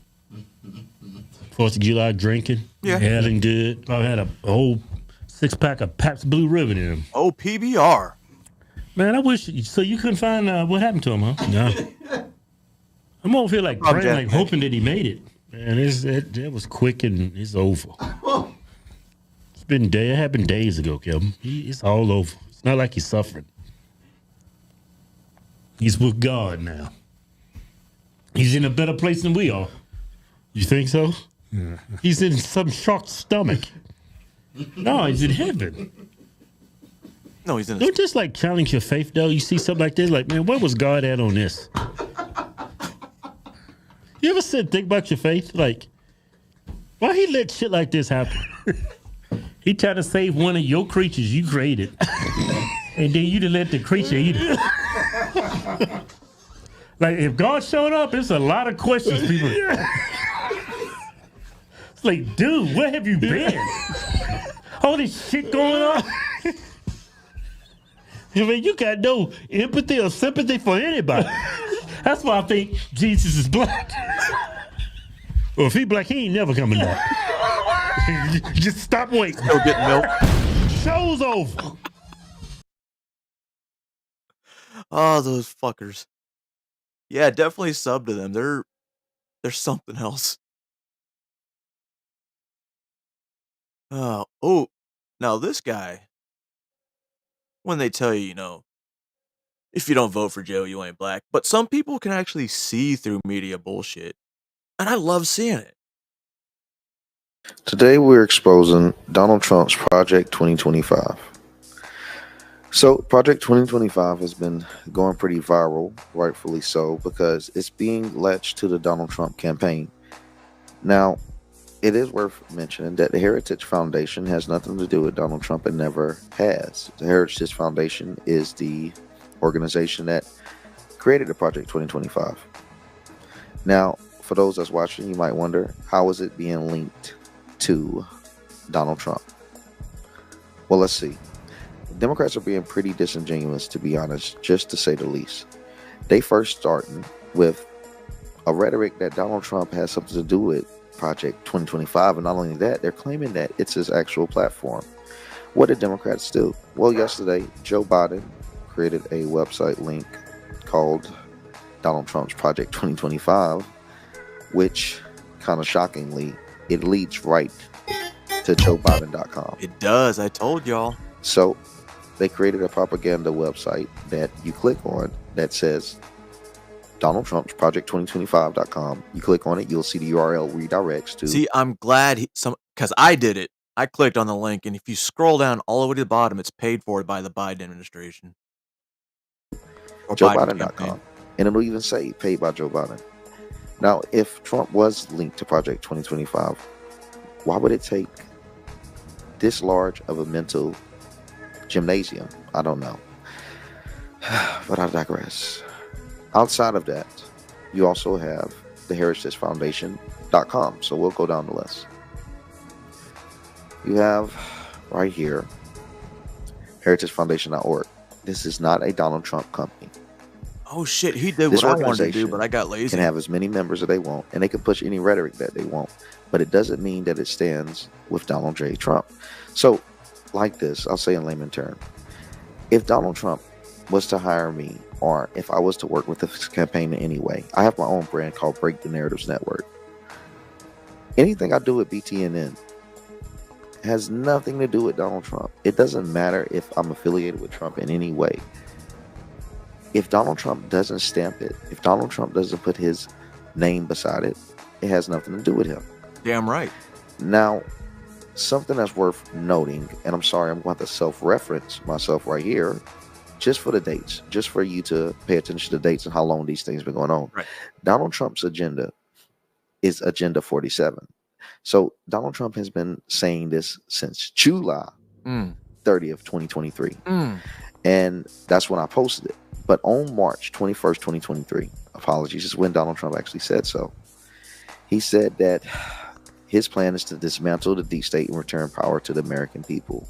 4th of July drinking. Yeah. Feeling good. Probably had a whole 6-pack of Pabst Blue Ribbon in him. Oh, PBR. Man, I wish. So you couldn't find what happened to him, huh? No. I'm gonna feel like praying, like hoping that he made it. Man, it was quick and it's over. It happened days ago, Kevin. It's all over. It's not like he's suffering. He's with God now. He's in a better place than we are. You think so? Yeah. He's in some shark's stomach. No, he's in heaven. No, he's in. Don't just like challenge your faith, though. You see something like this, like, man, where was God at on this? You ever think about your faith? Like, why he let shit like this happen? He tried to save one of your creatures you created. And then you just let the creature eat it. Like, if God showed up, it's a lot of questions people. It's like, dude, where have you been? All this shit going on? I mean, you got no empathy or sympathy for anybody. That's why I think Jesus is black. Well, if he black, he ain't never coming back. Just stop waiting. Go get milk. Show's over. Oh, those fuckers. Yeah, definitely sub to them. They're something else. Oh, now this guy, when they tell you, if you don't vote for Joe, you ain't black. But some people can actually see through media bullshit. And I love seeing it. Today we're exposing Donald Trump's Project 2025. So Project 2025 has been going pretty viral, rightfully so, because it's being latched to the Donald Trump campaign. Now, it is worth mentioning that the Heritage Foundation has nothing to do with Donald Trump and never has. The Heritage Foundation is the organization that created the Project 2025. Now, for those that's watching, you might wonder, how is it being linked to Donald Trump? Well, let's see. Democrats are being pretty disingenuous, to be honest, just to say the least. They first starting with a rhetoric that Donald Trump has something to do with Project 2025, and not only that, they're claiming that it's his actual platform. What did Democrats do? Well, yesterday, Joe Biden created a website link called Donald Trump's Project 2025, which, kind of shockingly, it leads right to joebiden.com. It does. I told y'all. So they created a propaganda website that you click on that says Donald Trump's project2025.com. You click on it, you'll see the URL redirects to. See, I'm glad because I did it. I clicked on the link, and if you scroll down all the way to the bottom, it's paid for by the Biden administration. Or JoeBiden.com. And it'll even say paid by Joe Biden. Now, if Trump was linked to Project 2025, why would it take this large of a mental gymnasium? I don't know. But I digress. Outside of that, you also have the heritagefoundation.com. So we'll go down the list. You have right here heritagefoundation.org. This is not a Donald Trump company. Oh shit, he did This what I wanted to do, organization but I got lazy. can have as many members as they want, and they can push any rhetoric that they want, but it doesn't mean that it stands with Donald J. Trump. So, like this, I'll say in layman terms, if Donald Trump was to hire me, or if I was to work with this campaign in any way, I have my own brand called Break the Narratives Network. Anything I do at BTNN has nothing to do with Donald Trump. It doesn't matter if I'm affiliated with Trump in any way. If Donald Trump doesn't stamp it, if Donald Trump doesn't put his name beside it, it has nothing to do with him. Damn right. Now, something that's worth noting, and I'm sorry, I'm going to self-reference myself right here, just for the dates, just for you to pay attention to the dates and how long these things have been going on. Right. Donald Trump's agenda is Agenda 47. So Donald Trump has been saying this since July 30th, 2023. And that's when I posted it. But on March 21st, 2023, apologies, is when Donald Trump actually said so. He said that his plan is to dismantle the deep state and return power to the American people.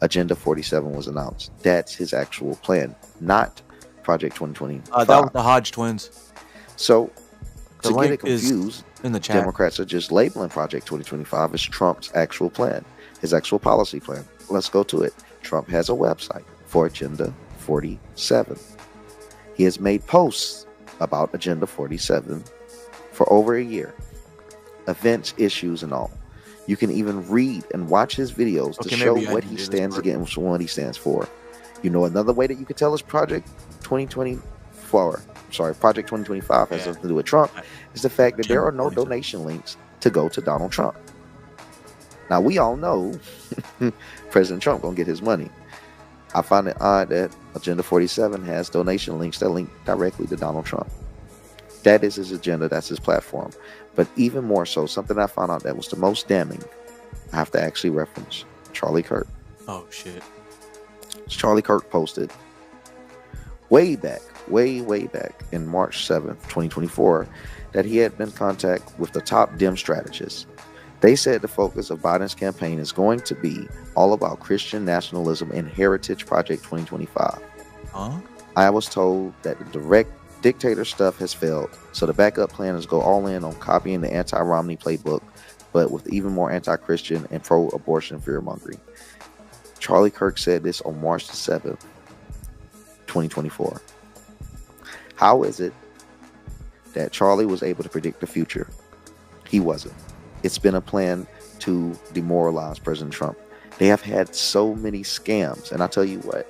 Agenda 47 was announced. That's his actual plan, not Project 2020. That was the Hodge twins. So, The to get link it confused, in the chat. Democrats are just labeling Project 2025 as Trump's actual plan, his actual policy plan. Let's go to it. Trump has a website for Agenda 47. He has made posts about Agenda 47 for over a year. Events, issues, and all. You can even read and watch his videos to show what he stands against and what he stands for. You know, another way that you can tell us Project 2025 has something to do with Trump is the fact that there are no donation links to go to Donald Trump. Now, we all know President Trump gonna get his money. I find it odd that Agenda 47 has donation links that link directly to Donald Trump. That is his agenda. That's his platform. But even more so, something I found out that was the most damning, I have to actually reference Charlie Kirk. Oh, shit. Charlie Kirk posted way back in March 7th, 2024, that he had been in contact with the top Dem strategists. They said the focus of Biden's campaign is going to be all about Christian nationalism and Heritage Project 2025. I was told that the direct dictator stuff has failed, so the backup plan is go all in on copying the anti-Romney playbook, but with even more anti-Christian and pro-abortion fear-mongering. Charlie Kirk said this on March the 7th, 2024. How is it that Charlie was able to predict the future? He wasn't. It's been a plan to demoralize President Trump. They have had so many scams, and I tell you what,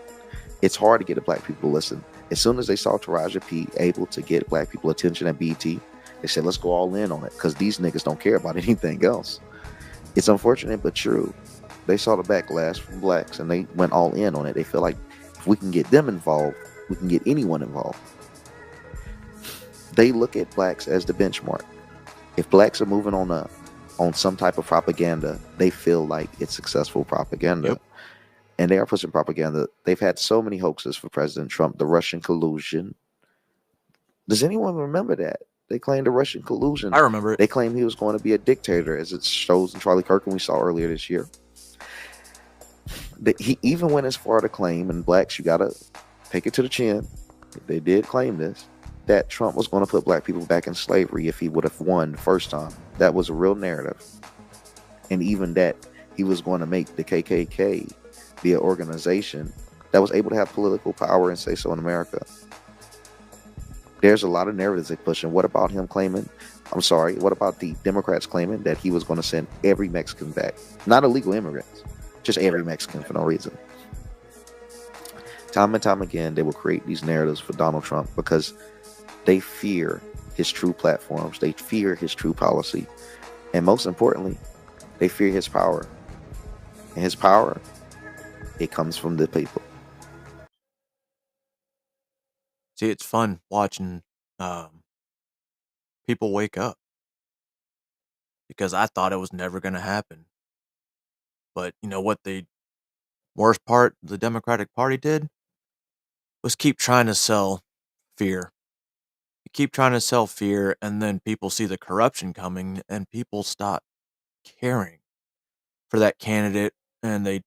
it's hard to get the black people to listen. As soon as they saw Taraji P able to get black people attention at BET, they said, let's go all in on it, because these niggas don't care about anything else. It's unfortunate, but true. They saw the backlash from blacks, and they went all in on it. They feel like if we can get them involved, we can get anyone involved. They look at blacks as the benchmark. If blacks are moving on some type of propaganda, they feel like it's successful propaganda. Yep. And they are pushing propaganda. They've had so many hoaxes for President Trump. The Russian collusion. Does anyone remember that? They claimed the Russian collusion. I remember it. They claimed he was going to be a dictator, as it shows in Charlie Kirk, and we saw earlier this year. He even went as far to claim, and blacks, you gotta take it to the chin, they did claim this, that Trump was going to put black people back in slavery if he would have won the first time. That was a real narrative. And even that he was going to make the KKK be an organization that was able to have political power and say so in America. There's a lot of narratives they push. And what about him claiming I'm sorry, what about the Democrats claiming that he was going to send every Mexican back? Not illegal immigrants, just every Mexican for no reason. Time and time again, they will create these narratives for Donald Trump because they fear his true platforms, they fear his true policy, and most importantly, they fear his power. And his power, it comes from the people. See, it's fun watching people wake up because I thought it was never going to happen. But you know what the worst part the Democratic Party did was keep trying to sell fear. You keep trying to sell fear, and then people see the corruption coming, and people stop caring for that candidate, and they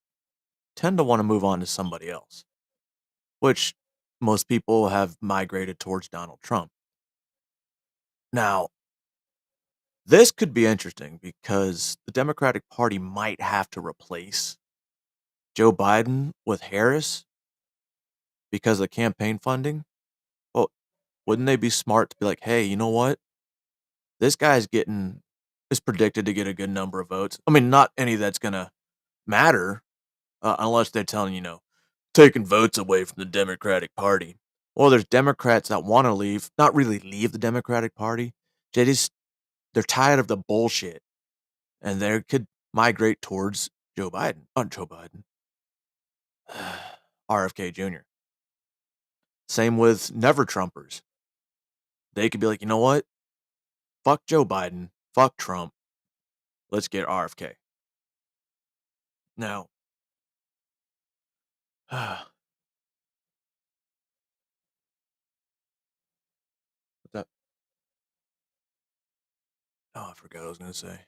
tend to want to move on to somebody else, which most people have migrated towards Donald Trump. Now, this could be interesting because the Democratic Party might have to replace Joe Biden with Harris because of campaign funding. Well, wouldn't they be smart to be like, hey, you know what? This guy's is predicted to get a good number of votes. I mean, not any that's going to matter unless they're telling, taking votes away from the Democratic Party. Well, there's Democrats that want to leave, not really leave the Democratic Party. They're tired of the bullshit, and they could migrate towards Joe Biden. Not Joe Biden. RFK Jr. Same with Never Trumpers. They could be like, you know what? Fuck Joe Biden. Fuck Trump. Let's get RFK. Now, that, I forgot what I was gonna say.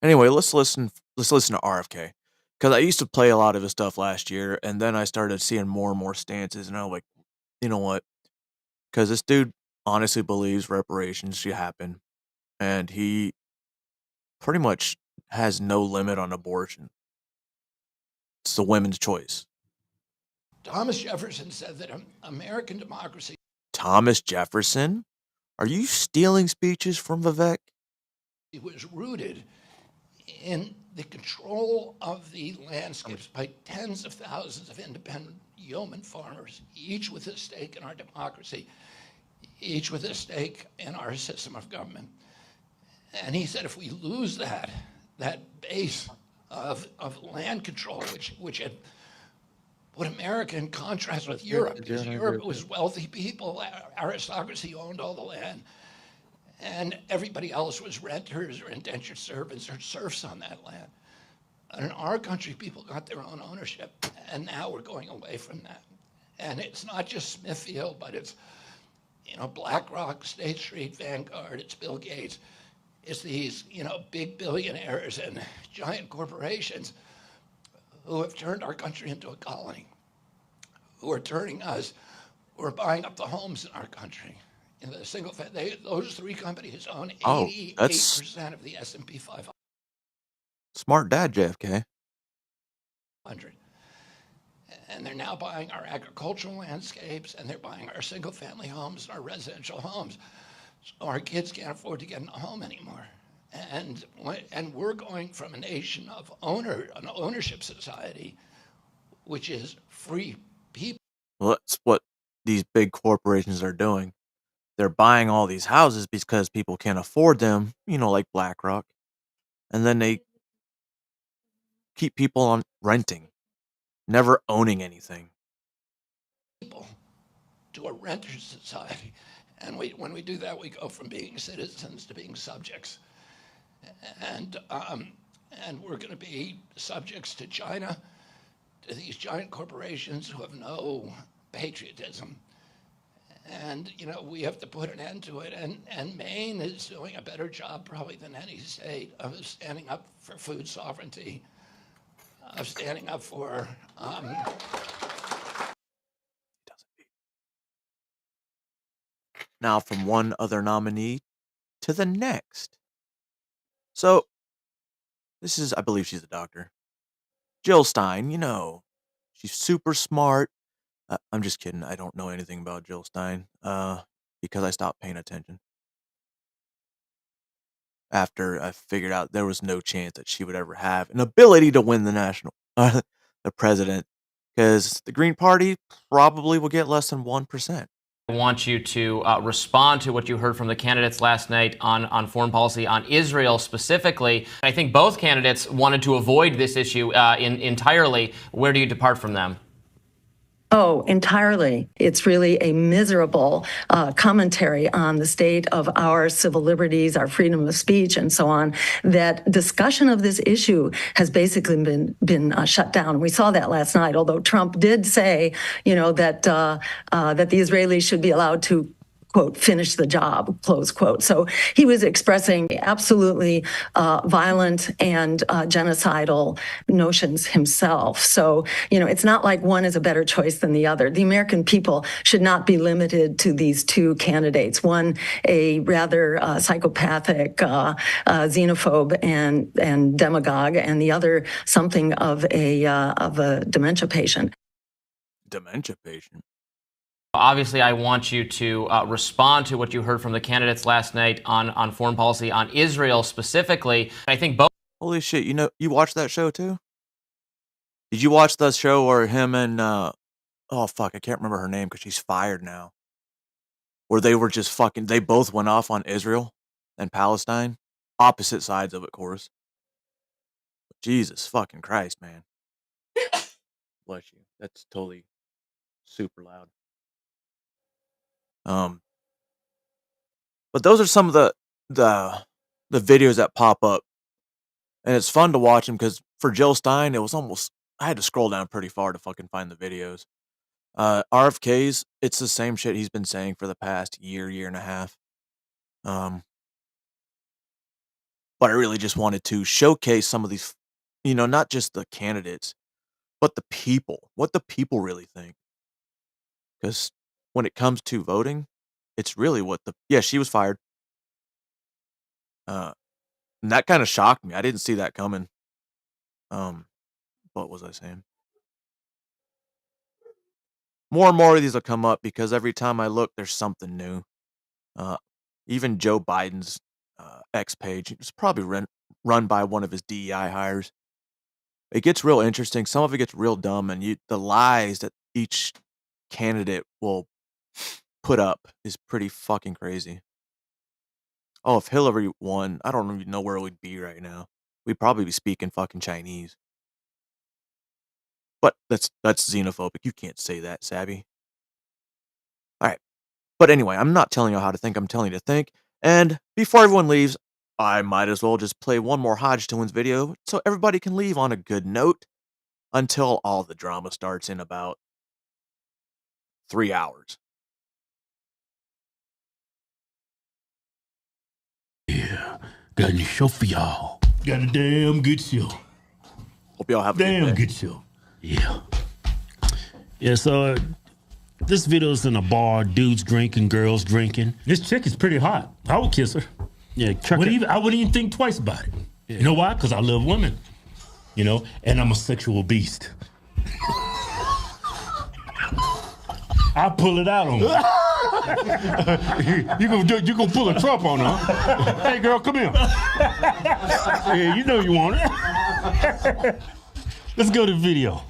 Anyway, let's listen to RFK because I used to play a lot of his stuff last year, and then I started seeing more and more stances, and I was like, you know what? Because this dude honestly believes reparations should happen, and he pretty much has no limit on abortion. It's the women's choice. Thomas Jefferson said that American democracy. Thomas Jefferson? Are you stealing speeches from Vivek? It was rooted in the control of the landscapes by tens of thousands of independent yeoman farmers, each with a stake in our democracy, each with a stake in our system of government. And he said if we lose that base of land control, which had put America in contrast with Europe, because Europe was wealthy people, aristocracy owned all the land, and everybody else was renters or indentured servants or serfs on that land. And in our country, people got their own ownership, and now we're going away from that. And it's not just Smithfield, but it's BlackRock, State Street, Vanguard, it's Bill Gates. It's these big billionaires and giant corporations who have turned our country into a colony, who are buying up the homes in our country. In the those three companies own 88% of the S&P 500. Smart dad, JFK. And they're now buying our agricultural landscapes, and they're buying our single-family homes and our residential homes. So our kids can't afford to get in a home anymore. And we're going from a nation of an ownership society, which is free people. Well, that's what these big corporations are doing. They're buying all these houses because people can't afford them, like BlackRock. And then they keep people on renting, never owning anything. People to a renter society. And when we do that, we go from being citizens to being subjects. And we're going to be subjects to China, to these giant corporations who have no patriotism. And, we have to put an end to it. And Maine is doing a better job probably than any state of standing up for food sovereignty, of standing up for... Now from one other nominee to the next. So, this is, I believe she's a doctor. Jill Stein, she's super smart. I'm just kidding. I don't know anything about Jill Stein because I stopped paying attention. after I figured out there was no chance that she would ever have an ability to win the the president, because the Green Party probably will get less than 1%. I want you to respond to what you heard from the candidates last night on foreign policy, on Israel specifically. I think both candidates wanted to avoid this issue entirely. Where do you depart from them? Oh, entirely. It's really a miserable commentary on the state of our civil liberties, our freedom of speech, and so on, that discussion of this issue has basically been shut down. We saw that last night, although Trump did say, that the Israelis should be allowed to, quote, finish the job, close quote. So he was expressing absolutely violent and genocidal notions himself. So, it's not like one is a better choice than the other. The American people should not be limited to these two candidates. One, a rather psychopathic, xenophobe and demagogue, and the other something of a dementia patient. Dementia patient? Obviously, I want you to respond to what you heard from the candidates last night on foreign policy, on Israel specifically. I think both. Holy shit! You watched that show too? Did you watch the show where him and oh fuck, I can't remember her name because she's fired now. Where they were just they both went off on Israel and Palestine, opposite sides of it, of course. Jesus fucking Christ, man! Bless you. That's totally super loud. But those are some of the videos that pop up, and it's fun to watch them because for Jill Stein, it was almost, I had to scroll down pretty far to fucking find the videos. RFK's, it's the same shit he's been saying for the past year and a half. But I really just wanted to showcase some of these, not just the candidates, but the people, what the people really think. Because when it comes to voting, it's really she was fired. And that kind of shocked me. I didn't see that coming. What was I saying? More and more of these will come up because every time I look, there's something new. Even Joe Biden's X page, it's probably run by one of his DEI hires. It gets real interesting. Some of it gets real dumb, and the lies that each candidate will put up is pretty fucking crazy. Oh, if Hillary won, I don't even know where we'd be right now. We'd probably be speaking fucking Chinese. But that's xenophobic. You can't say that, Savvy. All right. But anyway, I'm not telling you how to think. I'm telling you to think. And before everyone leaves, I might as well just play one more Hodgkins video so everybody can leave on a good note until all the drama starts in about 3 hours. Yeah, got a new show for y'all. Got a damn good show. Hope y'all have a damn good show. Yeah. Yeah, so this video is in a bar, dudes drinking, girls drinking. This chick is pretty hot. I would kiss her. Yeah, I wouldn't even think twice about it. Yeah. You know why? Because I love women. And I'm a sexual beast. I pull it out on her. You gonna pull a Trump on her? Hey, girl, come here. Yeah, you know you want it. Let's go to the video.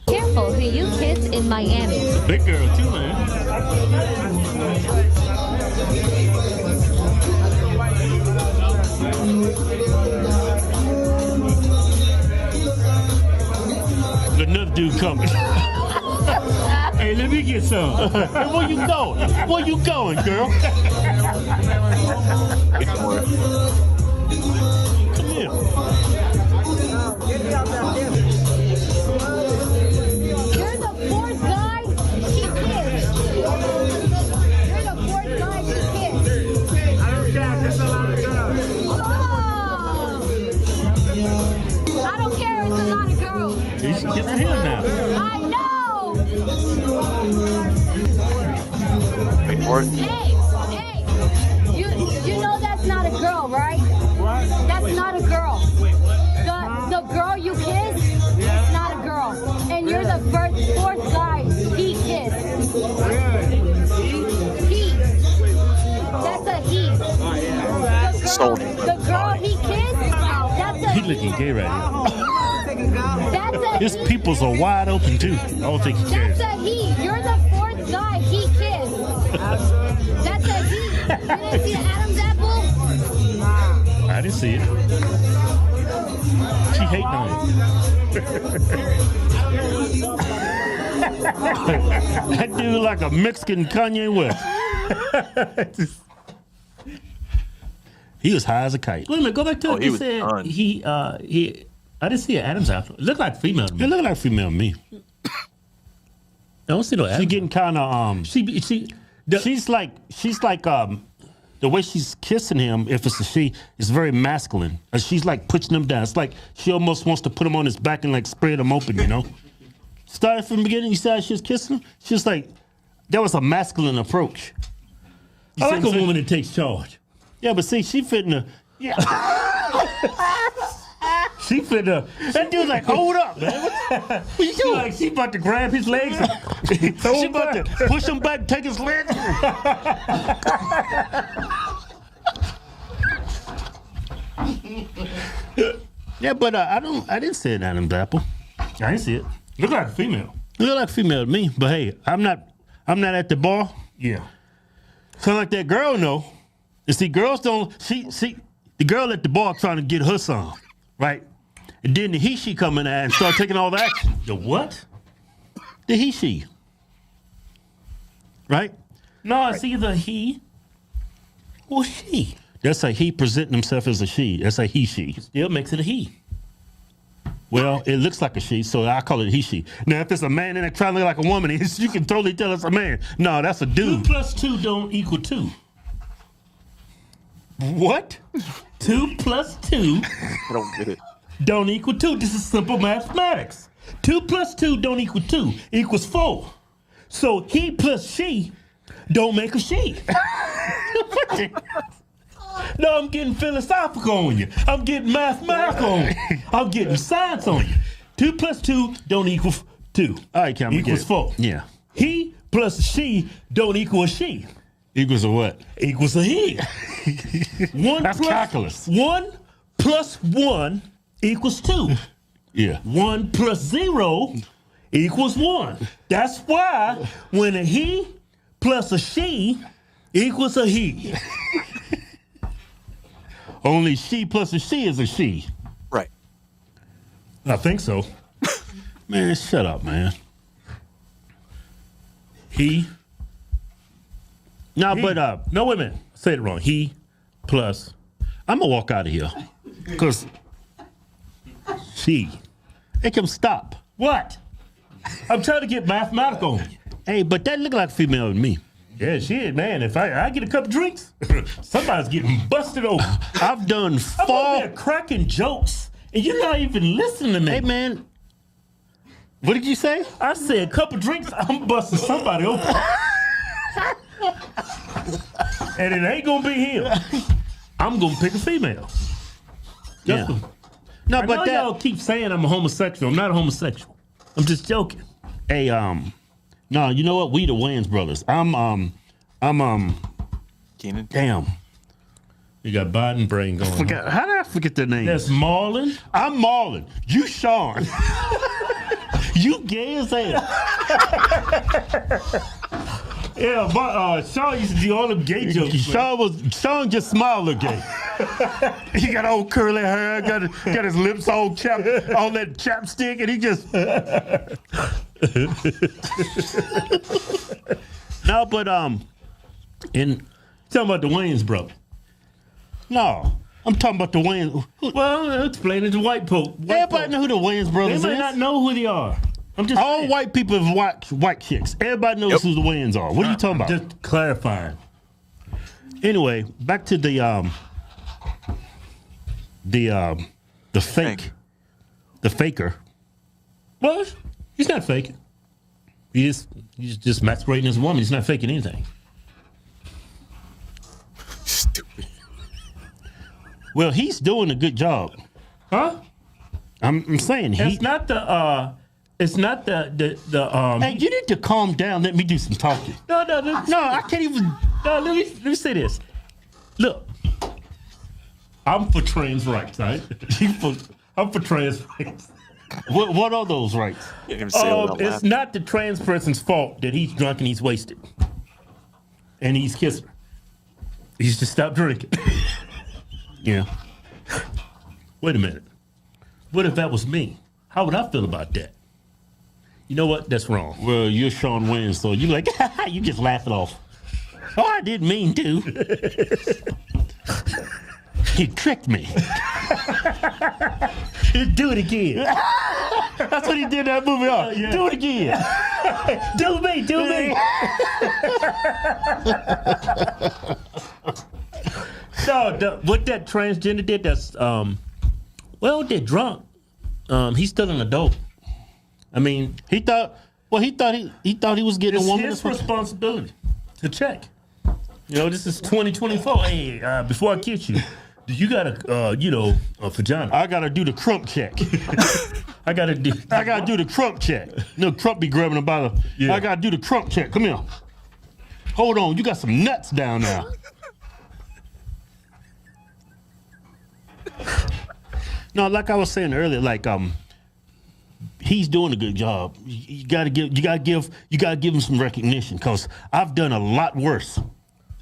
Careful who you kiss in Miami. Big girl too, man. Another dude coming. Hey, let me get some. Hey, where you going? Where you going, girl? Come here. You're the fourth guy she kissed. You're the fourth guy she kissed. I don't care. There's a lot of girls. Oh. I don't care. It's a lot of girls. You should get him now. I know. Hey, you know that's not a girl, right? That's not a girl. The girl you kissed, that's not a girl. And you're the fourth guy he kissed. He. That's a he. Sold. looking gay right That's here. a His he. pupils are wide open too. I don't think he cares. That's a he. You're the fourth guy he kissed. That's a he. You didn't see the Adam's apple? I didn't see it. She hating on it. That dude like a Mexican Kanye West. He was high as a kite. Wait a minute, go back to it. he You was said done. he I didn't see an Adam's apple. It looked like female to me. It looked like female to me. I don't see no Adam's. She getting kind of she's like the way she's kissing him, if it's a she, is very masculine. She's like pushing him down. It's like she almost wants to put him on his back and like spread him open, you know? Started from the beginning, you saw how she was kissing him? She was like, that was a masculine approach. I like a woman that takes charge. Yeah, but see, she fitting yeah. She finna. That dude's like, hold up, man. What you doing? Like, she about to grab his legs. She about to push him back, take his legs. Yeah, but I didn't see an Adam's apple. I didn't see it. Look like a female. Look like a female to me. But hey, I'm not at the bar. Yeah. So like that girl know. You see, girls don't. The girl at the bar trying to get her some, right? And then the he-she come in there and start taking all the action. The what? The he-she. Right? No, it's either he or she. That's a he presenting himself as a she. That's a he-she. Still makes it a he. Well, it looks like a she, so I call it a he-she. Now, if it's a man in there trying to look like a woman, you can totally tell it's a man. No, that's a dude. 2 + 2 don't equal 2. What? 2 + 2 I don't get it. Don't equal 2. This is simple mathematics. 2 + 2 don't equal 2 equals 4. So he plus she don't make a she. No, I'm getting philosophical on you. I'm getting mathematical on you. I'm getting science on you. 2 + 2 don't equal 2. All right, Cameron. Equals 4. Yeah. He plus she don't equal a she. Equals a what? Equals a he. That's calculus. 1 + 1 equals 2. Yeah. 1 + 0 equals 1. That's why when a he plus a she equals a he. Only she plus a she is a she. Right. I think so. Man, shut up, man. He. No, but no, wait a minute. I said it wrong. He plus. I'm gonna walk out of here because she. Hey, come stop. What? I'm trying to get mathematical on you. Hey, but that look like a female to me. Yeah, shit, man. If I get a couple drinks, somebody's getting busted open. I've done I'm over there cracking jokes, and you're not even listening to me. Hey, man. What did you say? I said a couple drinks, I'm busting somebody open. And it ain't gonna be him. I'm gonna pick a female. Yeah. No, but y'all keep saying I'm a homosexual. I'm not a homosexual. I'm just joking. Hey, no, you know what? We the Wayans brothers. I'm Keenan. Damn. You got Biden brain going. How did I forget their name? That's Marlon. I'm Marlon. You Sean. You gay as hell. Yeah, but Sean used to do all them gay jokes. Sean just smiled look gay. He got old curly hair, got his lips all chapped, all that chapstick, and he just. No, but and talking about the Wayans brother. No, I'm talking about the Wayans. Well, explain it to white folk. Everybody know who the Wayans brothers is. They might not know who they are. I'm just all saying. White people have watched white chicks. Everybody knows who the Wayans are. What are you talking about? Just clarifying. Anyway, back to the faker. Well, he's not faking. He's just masquerading as a woman. He's not faking anything. Stupid. Well, he's doing a good job. Huh? I'm saying it's not the It's not the Hey, you need to calm down. Let me do some talking. No, I can't even. No, let me say this. Look, I'm for trans rights, right? I'm for trans rights. What are those rights? It's not the trans person's fault that he's drunk and he's wasted. And he's kissing her. He's just stopped drinking. Yeah. Wait a minute. What if that was me? How would I feel about that? You know what? That's wrong. Well, you're Sean Wayne, so you like, you just laugh it off. Oh, I didn't mean to. He tricked me. Do it again. That's what he did in that movie. Yeah. Do it again. Do me. No, what that transgender did, that's, they're drunk. He's still an adult. I mean, he thought he was getting a woman. It's his responsibility to check. You know, this is 2024. Hey, before I kiss you, you gotta, a vagina. I gotta do the crump check. I gotta do the crump check. No, Crump be grabbing about a. Yeah. I gotta do the crump check. Come here. Hold on, you got some nuts down there. No, like I was saying earlier, like he's doing a good job. You gotta give him some recognition, because I've done a lot worse,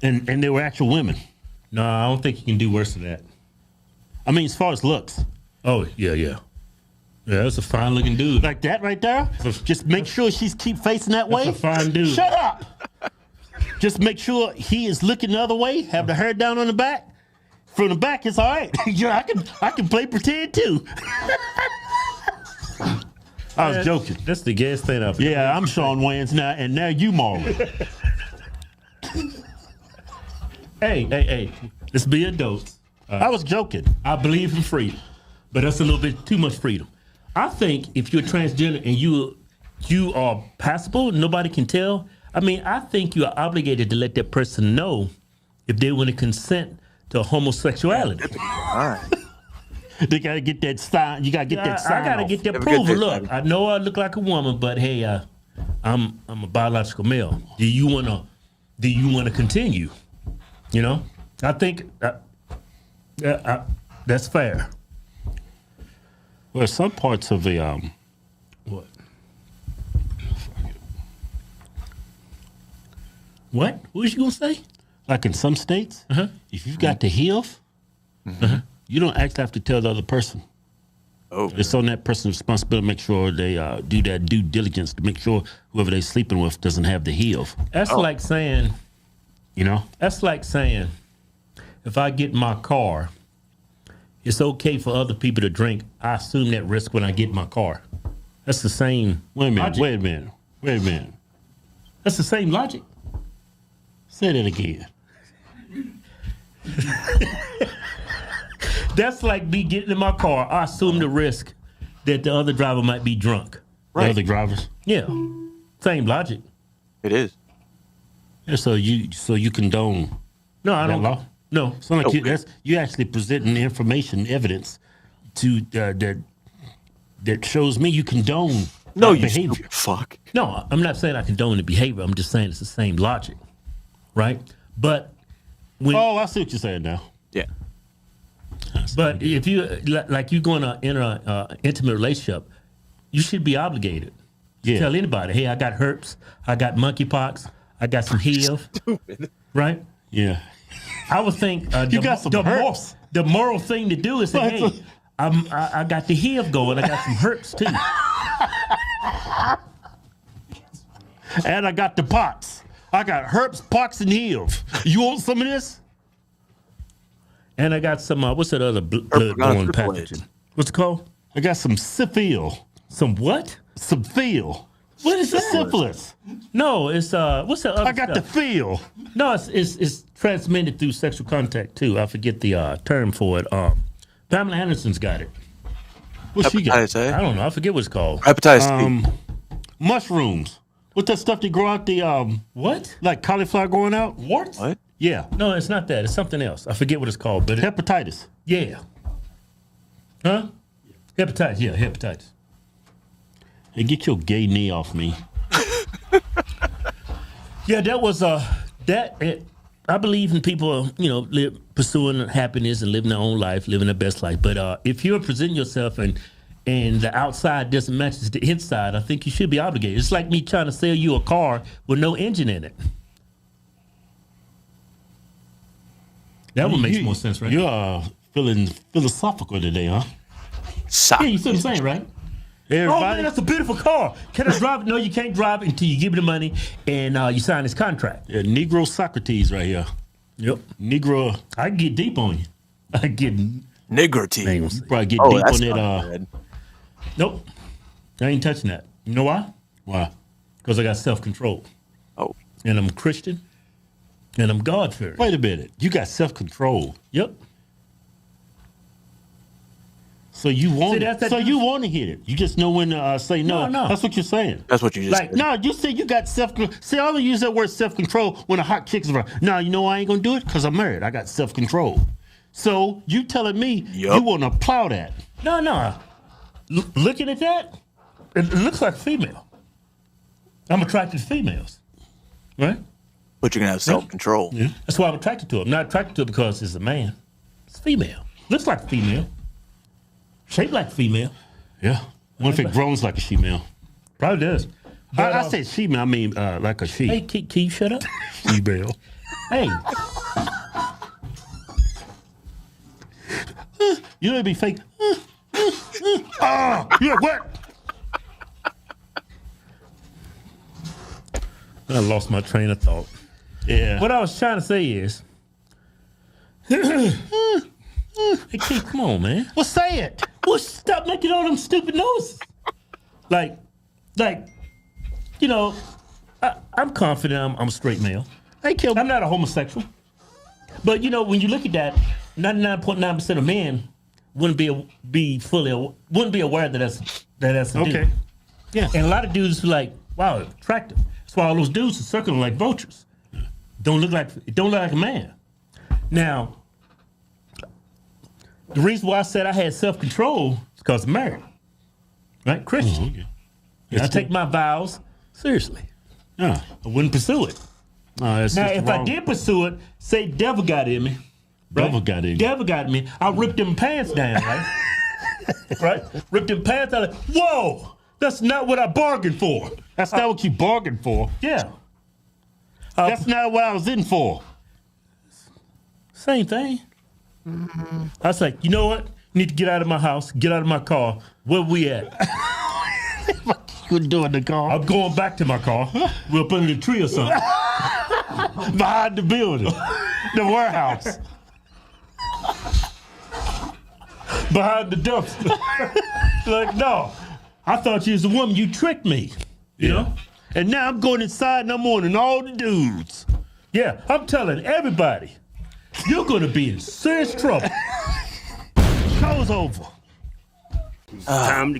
and they were actual women. No, I don't think you can do worse than that. I mean, as far as looks. Oh, yeah. Yeah, that's a fine looking dude. Like that right there? Just make sure she's keep facing that way. That's a fine dude. Shut up! Just make sure he is looking the other way, have the hair down on the back. From the back, it's all right. Yeah, I can play pretend too. I was joking. That's the gayest thing I've ever. Yeah, I'm Sean Wayans now, and now you Marlon. Hey, let's be adults. I was joking. I believe in freedom, but that's a little bit too much freedom. I think if you're transgender and you are passable, nobody can tell. I mean, I think you are obligated to let that person know if they want to consent to homosexuality. All right. They gotta get that sign. You gotta get that sign. I gotta get that approval. Look, I know I look like a woman, but hey, I'm a biological male. Do you wanna continue? You know, I think that's fair. Well, some parts of the what? What was you gonna say? Like in some states, if you've got the HIV, you don't actually have to tell the other person. Oh, it's on that person's responsibility to make sure they do that due diligence to make sure whoever they're sleeping with doesn't have the HIV. That's like saying, that's like saying, if I get in my car, it's okay for other people to drink. I assume that risk when I get in my car. That's the same. Wait a minute. That's the same logic. Say that again. That's like me getting in my car. I assume the risk that the other driver might be drunk. Right. The other drivers? Yeah. Same logic. It is. Yeah, so you condone. No, I don't. Law? No. It's not like you actually presenting information, evidence to that shows me you condone behavior. Fuck. No, I'm not saying I condone the behavior. I'm just saying it's the same logic, right? But when I see what you're saying now. Yeah. But if you like you going to enter an intimate relationship, you should be obligated to tell anybody, hey, I got herpes, I got monkeypox, I got some HIV. Stupid. Right? Yeah. I would think you got some herpes. The moral thing to do is say, hey, I got the HIV going, I got some herpes too. And I got the pox. I got herpes, pox, and HIV. You want some of this? And I got some, what's that other blood-borne pathogen? What's it called? I got some syphil. Some what? Syphil. What is that? Syphilis. No, it's, what's the other I got the feel. No, it's transmitted through sexual contact, too. I forget the term for it. Pamela Anderson's got it. What's she got? I don't know. I forget what it's called. Hepatitis C. Mushrooms. What's that stuff that grow out the, what? Like cauliflower growing out? Warts? What? Yeah. No, it's not that. It's something else. I forget what it's called. But hepatitis. Yeah. Huh? Hepatitis. Yeah, hepatitis. Hey, get your gay knee off me. Yeah, that was I believe in people, pursuing happiness and living their own life, living their best life. But if you're presenting yourself and the outside doesn't match the inside, I think you should be obligated. It's like me trying to sell you a car with no engine in it. That one makes more sense, right? You're feeling philosophical today, huh? Yeah, you see what I'm saying, right? Everybody? Oh, man, that's a beautiful car. Can I drive it? No, you can't drive it until you give me the money and you sign this contract. Yeah, Negro Socrates right here. Yep. Negro. I can get deep on you. I can get... Niggerty. You probably get Oh, deep that's on not that. good. Nope. I ain't touching that. You know why? Why? Because I got self-control. Oh. And I'm Christian. And I'm God-fearing. Wait a minute. You got self-control. Yep. So you want See, you want to hit it. You just know when to say no. No. That's what you're saying. That's what you just said. No, you said you got self-control. See, I only use that word self-control when a hot chick's around. No, you know why I ain't going to do it? Because I'm married. I got self-control. So you telling me you want to plow that. No. Looking at that, it looks like a female. I'm attracted to females. Right? But you're going to have self-control. Yeah. That's why I'm attracted to her. I'm not attracted to her because it's a man. It's female. Looks like a female. Shaped like a female. Yeah. What if it grows like a she-male? Probably does. I said she-male, I mean like a she. Hey, can you shut up? She-male. Hey. You know, be fake. You're like, what? I lost my train of thought. Yeah. What I was trying to say is, hey, Keith, come on, man. Well, say it. Well, stop making all them stupid noises. Like, I'm confident I'm a straight male. I'm not a homosexual. But, when you look at that, 99.9% of men wouldn't be aware that that's a dude. Okay. Yeah. And a lot of dudes are like, wow, attractive. That's why all those dudes are circling like vultures. Don't look like a man. Now, the reason why I said I had self-control is because I'm married. Right? Christian. Oh, okay. And I take my vows seriously. Yeah. I wouldn't pursue it. Now, if I did pursue it, say devil got in me. Devil got in you. Devil got in me. I'll rip them pants down, right? Right? Rip them pants out. Whoa! That's not what I bargained for. That's not what you bargained for. Yeah. That's not what I was in for. Same thing. Mm-hmm. I was like, you know what? You need to get out of my house, get out of my car. Where we at? What you doing in the car? I'm going back to my car. We're up under the tree or something. Behind the building. The warehouse. Behind the dumpster. Like, no. I thought you was a woman. You tricked me. You know? And now I'm going inside and I'm warning all the dudes. Yeah, I'm telling everybody. You're going to be in serious trouble. Show's over. Time to